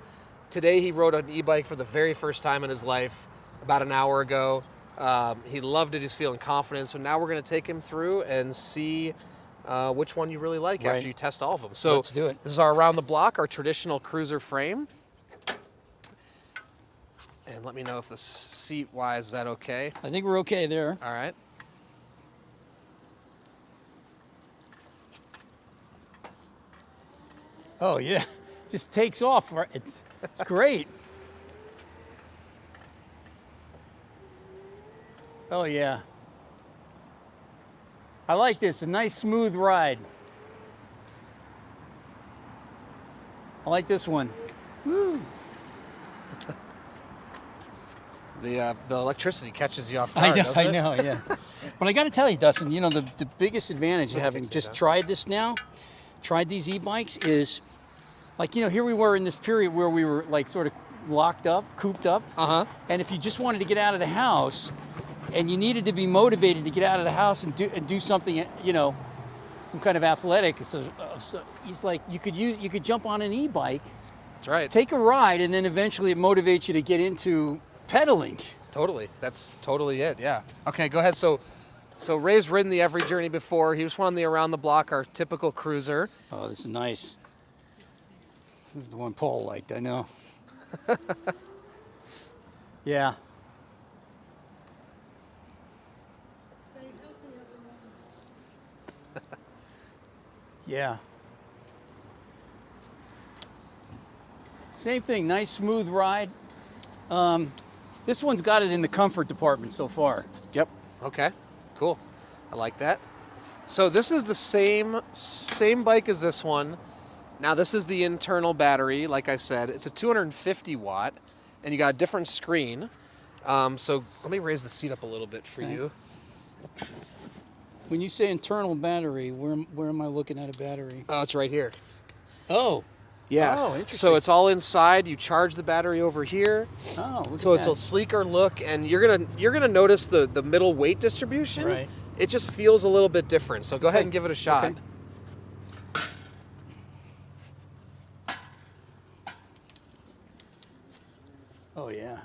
Today he rode an e-bike for the very first time in his life about an hour ago. He loved it, he's feeling confident. So now we're gonna take him through and see which one you really like after you test all of them. So let's do it. This is our around the block, our traditional cruiser frame. And let me know if the seat-wise, is that okay? I think we're okay there. All right. Oh yeah, just takes off. It's great. Oh yeah. I like this, a nice smooth ride. I like this one. Woo. The electricity catches you off guard, doesn't it? I know, yeah. But I got to tell you, Dustin, you know, the biggest advantage of having just tried this now, tried these e-bikes is, like, you know, here we were in this period where we were like sort of locked up, cooped up. Uh-huh. And if you just wanted to get out of the house and you needed to be motivated to get out of the house and do something, you know, some kind of athletic, so it's like you could jump on an e-bike. That's right. Take a ride, and then eventually it motivates you to get into pedaling. Totally. That's totally it, yeah. Okay, go ahead. So Ray's ridden the Every Journey before. He was on the around the block, our typical cruiser. Oh, this is nice. This is the one Paul liked, I know. Yeah. Yeah. Same thing, nice smooth ride. This one's got it in the comfort department so far. Yep. Okay. Cool. I like that. So this is the same bike as this one. Now this is the internal battery. Like I said, it's a 250 watt, and you got a different screen. So let me raise the seat up a little bit for you. When you say internal battery, where am I looking at a battery? Oh, it's right here. Oh. Yeah. Oh, interesting. So it's all inside. You charge the battery over here. Oh, look so at it's that. a sleeker look, and you're gonna notice the middle weight distribution. Right. It just feels a little bit different. So go ahead and give it a shot. Okay. Oh yeah.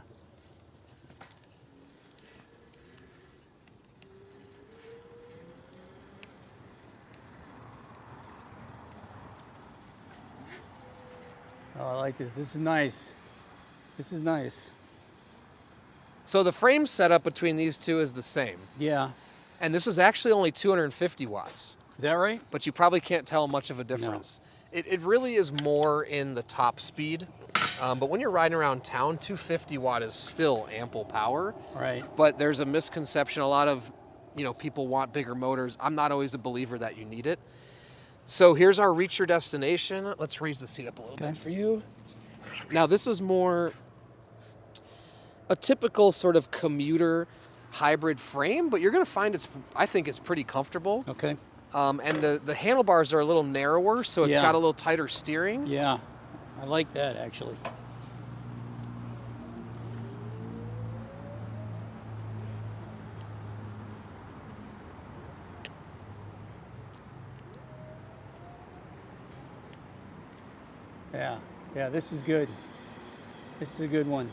Oh, I like this. This is nice. This is nice. So the frame setup between these two is the same. Yeah. And this is actually only 250 watts. Is that right? But you probably can't tell much of a difference. It really is more in the top speed. But when you're riding around town, 250 watt is still ample power. Right. But there's a misconception. A lot of, people want bigger motors. I'm not always a believer that you need it. So here's our reach your destination. Let's raise the seat up a little bit for you. Now this is more a typical sort of commuter hybrid frame, but you're going to find I think it's pretty comfortable. Okay. And the handlebars are a little narrower, so it's got a little tighter steering. Yeah, I like that actually. Yeah, this is good. This is a good one.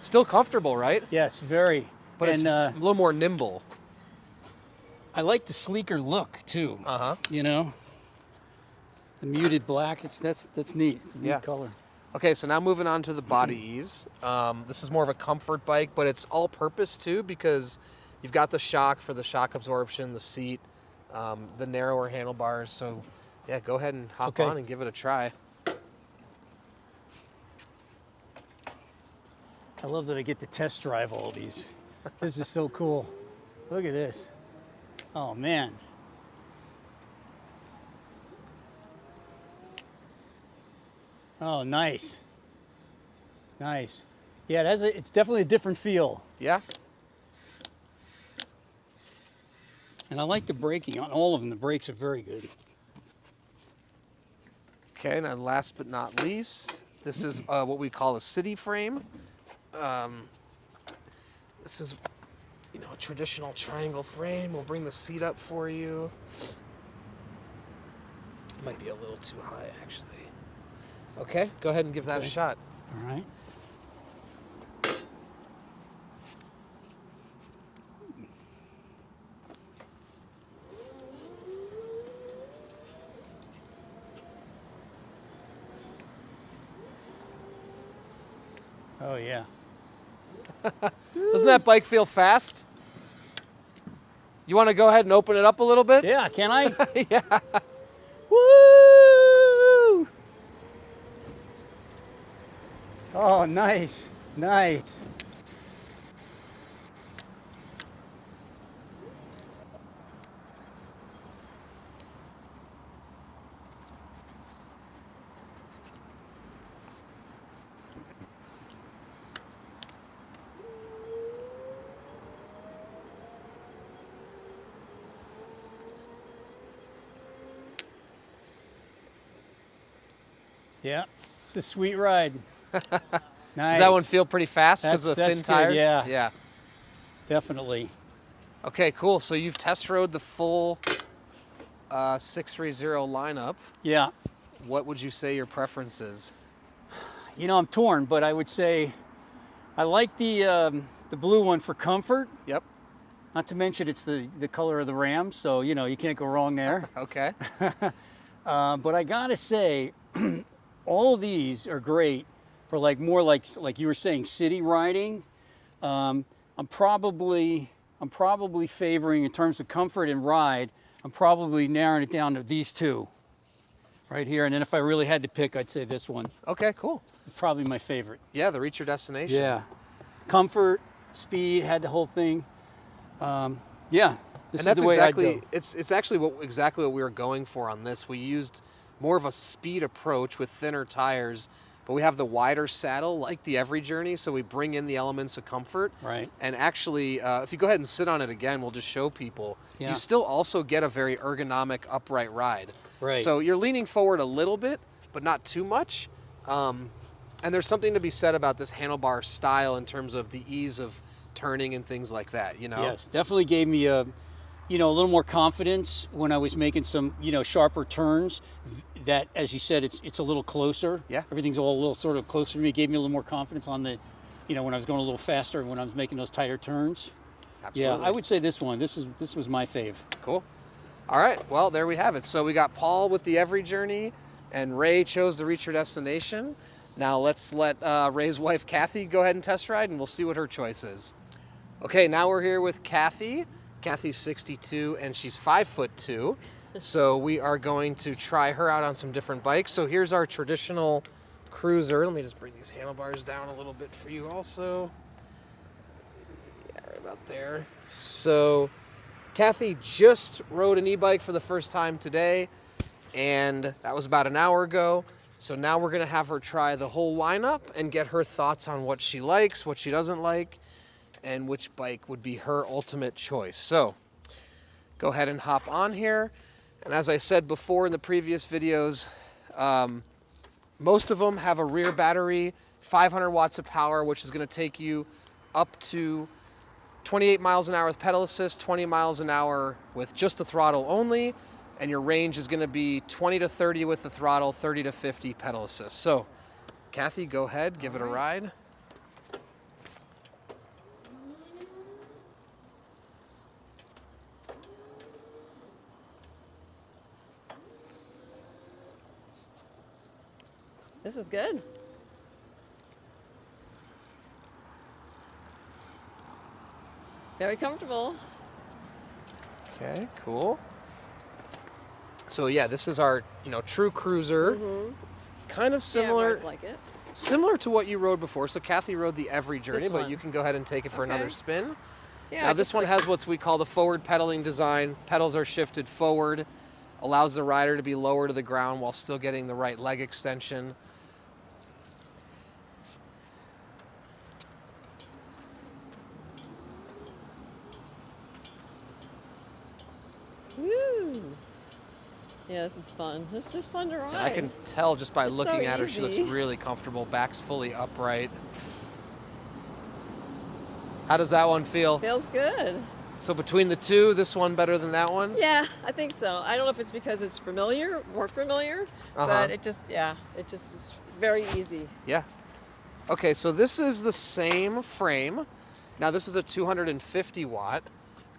Still comfortable, right? Yes, very. But it's a little more nimble. I like the sleeker look too. The muted black. That's neat. It's a neat color. Okay, so now moving on to the body ease. This is more of a comfort bike, but it's all-purpose too because you've got the shock for the shock absorption, the seat, the narrower handlebars. So, yeah, go ahead and hop on and give it a try. I love that I get to test drive all these. This is so cool. Look at this. Oh, man. Oh, nice. Nice. Yeah, it's definitely a different feel. Yeah. And I like the braking on all of them. The brakes are very good. Okay, and then last but not least, this is what we call a city frame. This is, a traditional triangle frame. We'll bring the seat up for you. It might be a little too high, actually. Okay, go ahead and give that a shot. All right. Oh, yeah. Doesn't that bike feel fast? You want to go ahead and open it up a little bit? Yeah, can I? Yeah. Woo! Oh, nice. Nice. Yeah, it's a sweet ride. Nice. Does that one feel pretty fast because of the thin tires? Good, yeah. Yeah. Definitely. Okay, cool. So you've test rode the full 630 lineup. Yeah. What would you say your preference is? I'm torn, but I would say I like the blue one for comfort. Yep. Not to mention it's the color of the Ram, so you can't go wrong there. Okay. But I gotta say, all of these are great for more like you were saying, city riding. I'm probably favoring in terms of comfort and ride. I'm probably narrowing it down to these two, right here. And then if I really had to pick, I'd say this one. Okay, cool. Probably my favorite. Yeah, the reach your destination. Yeah, comfort, speed, had the whole thing. Yeah, this and is the way I'd go. It's actually exactly what we were going for on this. We used more of a speed approach with thinner tires, but we have the wider saddle like the Every Journey, so we bring in the elements of comfort. Right. And actually, if you go ahead and sit on it again, we'll just show people. Yeah. You still also get a very ergonomic upright ride. Right. So you're leaning forward a little bit, but not too much. And there's something to be said about this handlebar style in terms of the ease of turning and things like that, Yes, definitely gave me a little more confidence when I was making some, sharper turns. That, as you said, it's a little closer. Yeah. Everything's all a little sort of closer to me. It gave me a little more confidence on the, when I was going a little faster when I was making those tighter turns. Absolutely. Yeah, I would say this one. This was my fave. Cool. All right. Well, there we have it. So we got Paul with the Every Journey, and Ray chose the Reach Your Destination. Now let's let Ray's wife Kathy go ahead and test ride, and we'll see what her choice is. Okay, now we're here with Kathy. Kathy's 62 and she's 5'2". So we are going to try her out on some different bikes. So here's our traditional cruiser. Let me just bring these handlebars down a little bit for you also. Yeah, right about there. So Kathy just rode an e-bike for the first time today, and that was about an hour ago. So now we're gonna have her try the whole lineup and get her thoughts on what she likes, what she doesn't like, and which bike would be her ultimate choice. So go ahead and hop on here. And as I said before in the previous videos, most of them have a rear battery, 500 watts of power, which is gonna take you up to 28 miles an hour with pedal assist, 20 miles an hour with just the throttle only, and your range is gonna be 20 to 30 with the throttle, 30 to 50 pedal assist. So, Kathy, go ahead, give it a ride. This is good. Very comfortable. Okay, cool. So yeah, this is our, true cruiser. Kind of similar. Yeah, I've always like it. Similar to what you rode before. So Kathy rode the Every Journey, This but one. you can go ahead and take it for another spin. Yeah. Now this one has what we call the forward pedaling design. Pedals are shifted forward, allows the rider to be lower to the ground while still getting the right leg extension. Woo! Yeah, this is fun. This is fun to ride. And I can tell just by It's looking so at her, she looks easy. really comfortable. Back's fully upright. How does that one feel? Feels good. So between the two, this one better than that one? Yeah, I think so. I don't know if it's because it's familiar, more familiar, but it just is very easy. Yeah. Okay, so this is the same frame. Now this is a 250 watt.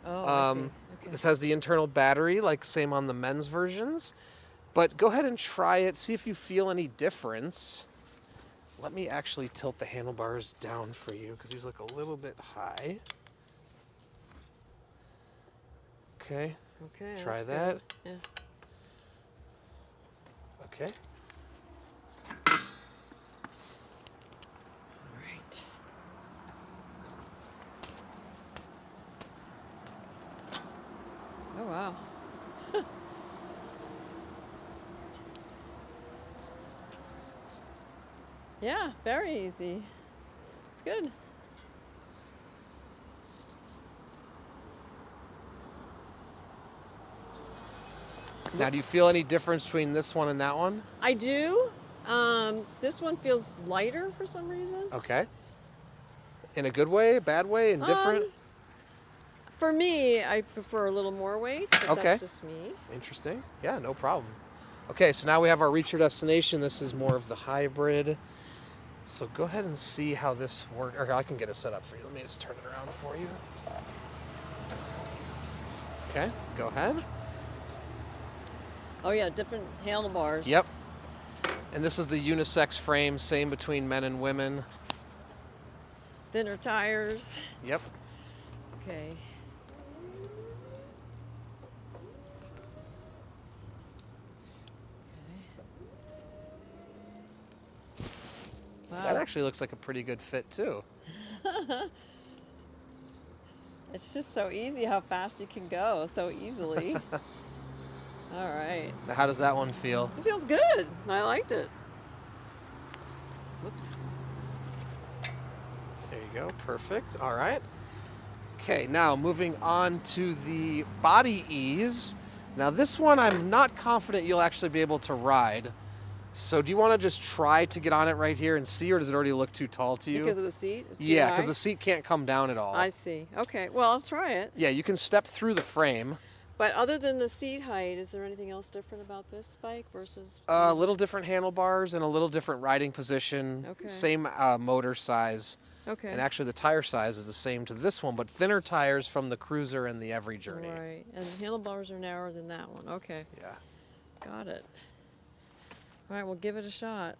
Oh, I see. Okay. This has the internal battery, like same on the men's versions. But go ahead and try it, see if you feel any difference. Let me actually tilt the handlebars down for you because these look a little bit high. Okay. Okay. Try that's that. good. Yeah. Okay. All right. Oh wow. Yeah, very easy. It's good. Now, do you feel any difference between this one and that one? I do. This one feels lighter for some reason. Okay. In a good way, a bad way, indifferent? For me, I prefer a little more weight, but Okay. that's just me. Interesting. Yeah, no problem. Okay, so now we have our Reach Your Destination. This is more of the hybrid. So go ahead and see how this works. Or I can get it set up for you. Let me just turn it around for you. Okay, go ahead. Oh yeah, different handlebars. Yep. And this is the unisex frame, same between men and women. Thinner tires. Yep. Okay. Wow. That actually looks like a pretty good fit too. It's just so easy how fast you can go so easily. All right. Now, how does that one feel? It feels good. I liked it. Whoops. There you go, perfect. All right. Okay, now moving on to the Body Ease. Now this one I'm not confident you'll actually be able to ride. So do you want to just try to get on it right here and see, or does it already look too tall to you? Because of the seat? It's too Yeah, high? because the seat can't come down at all. I see. Okay, well, I'll try it. Yeah, you can step through the frame. But other than the seat height, is there anything else different about this bike versus? A little different handlebars and a little different riding position. Okay. Same motor size. Okay. And actually the tire size is the same to this one, but thinner tires from the Cruiser and the Every Journey. Right, and the handlebars are narrower than that one. Okay. Yeah. Got it. All right, we'll give it a shot.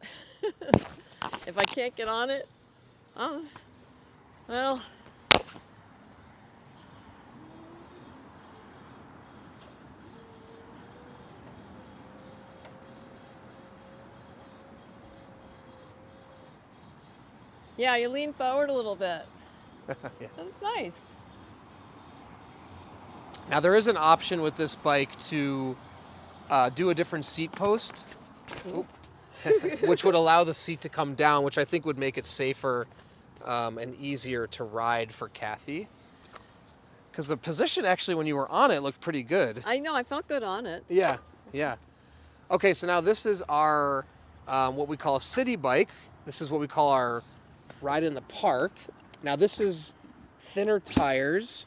If I can't get on it, well, Yeah, you lean forward a little bit. Yeah. That's nice. Now there is an option with this bike to do a different seat post, which would allow the seat to come down, which I think would make it safer and easier to ride for Kathy. Because the position actually when you were on it looked pretty good. I know, I felt good on it. Yeah, yeah. Okay, so now this is our, what we call a city bike. This is what we call our ride in the park. Now this is thinner tires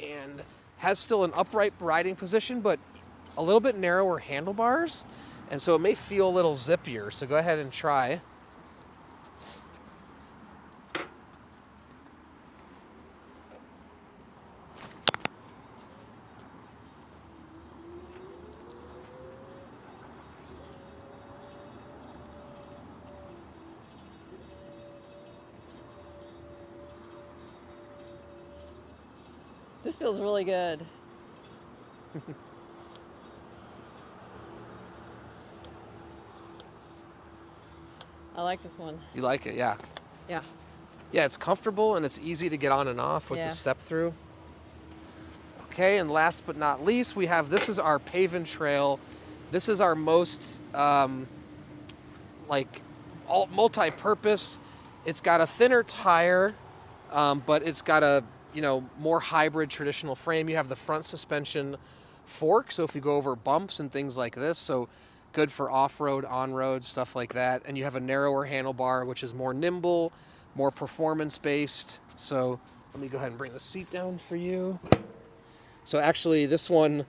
and has still an upright riding position, but a little bit narrower handlebars. And so it may feel a little zippier, so go ahead and try. This feels really good. I like this one. You like it, yeah. Yeah. Yeah, it's comfortable and it's easy to get on and off with Yeah. the step through. Okay, and last but not least, we have, this is our Pave Trail. This is our most multi-purpose. It's got a thinner tire, but it's got a more hybrid traditional frame. You have the front suspension fork, so if you go over bumps and things like this, so good for off-road, on-road, stuff like that. And you have a narrower handlebar, which is more nimble, more performance-based. So let me go ahead and bring the seat down for you. So actually, this one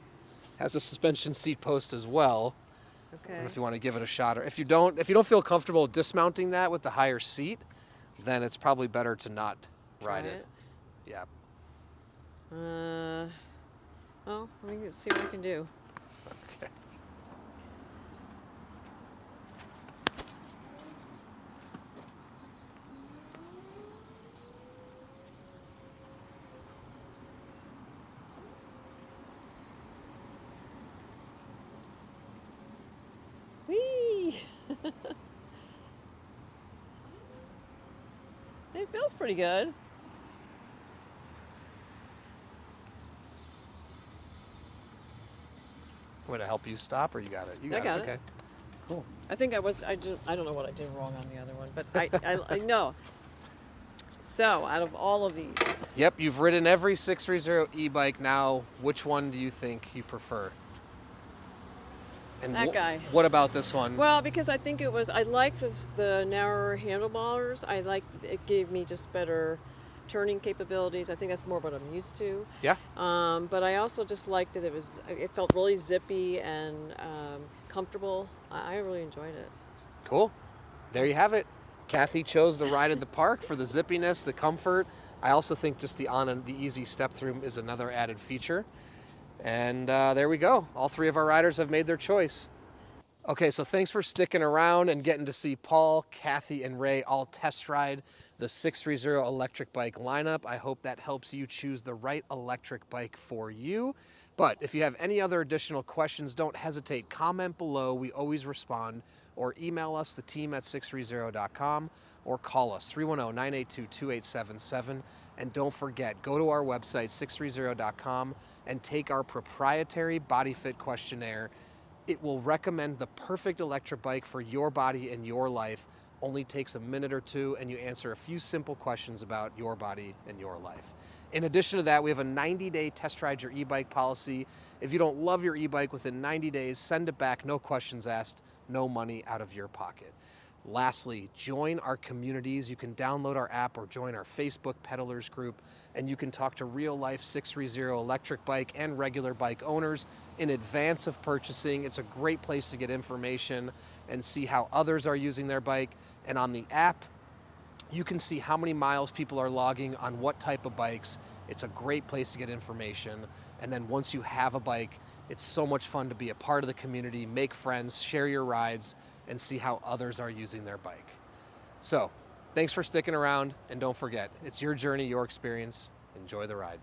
has a suspension seat post as well. I don't know if you want to give it a shot, or if you don't feel comfortable dismounting that with the higher seat, then it's probably better to not ride it. Yeah. Well, let me see what I can do. Okay. Whee! It feels pretty good. Would it help you stop, or you got it? You I got it. Okay. Cool. I think I don't know what I did wrong on the other one, but I know. So, out of all of these. Yep, you've ridden every 630 e-bike now. Which one do you think you prefer? And That guy. What about this one? Well, because I think I like the narrower handlebars. I like it gave me just better turning capabilities. I think that's more what I'm used to. Yeah. But I also just liked that it felt really zippy and comfortable. I really enjoyed it. Cool. There you have it. Kathy chose the ride in the park for the zippiness, the comfort. I also think just the easy step through is another added feature. And there we go. All three of our riders have made their choice. Okay, so thanks for sticking around and getting to see Paul, Kathy, and Ray all test ride the 630 electric bike lineup. I hope that helps you choose the right electric bike for you. But if you have any other additional questions, don't hesitate. Comment below. We always respond. Or email us, the team at sixthreezero.com, or call us, 310-982-2877. And don't forget, go to our website, sixthreezero.com, and take our proprietary body fit questionnaire. It will recommend the perfect electric bike for your body and your life. Only takes a minute or two, and you answer a few simple questions about your body and your life. In addition to that, we have a 90-day test ride your e-bike policy. If you don't love your e-bike within 90 days, send it back, no questions asked, no money out of your pocket. Lastly, join our communities. You can download our app or join our Facebook peddlers group, and you can talk to real-life 630 electric bike and regular bike owners in advance of purchasing. It's a great place to get information and see how others are using their bike. And on the app, you can see how many miles people are logging on what type of bikes. It's a great place to get information. And then once you have a bike, it's so much fun to be a part of the community, make friends, share your rides, and see how others are using their bike. So, thanks for sticking around, and don't forget, it's your journey, your experience. Enjoy the ride.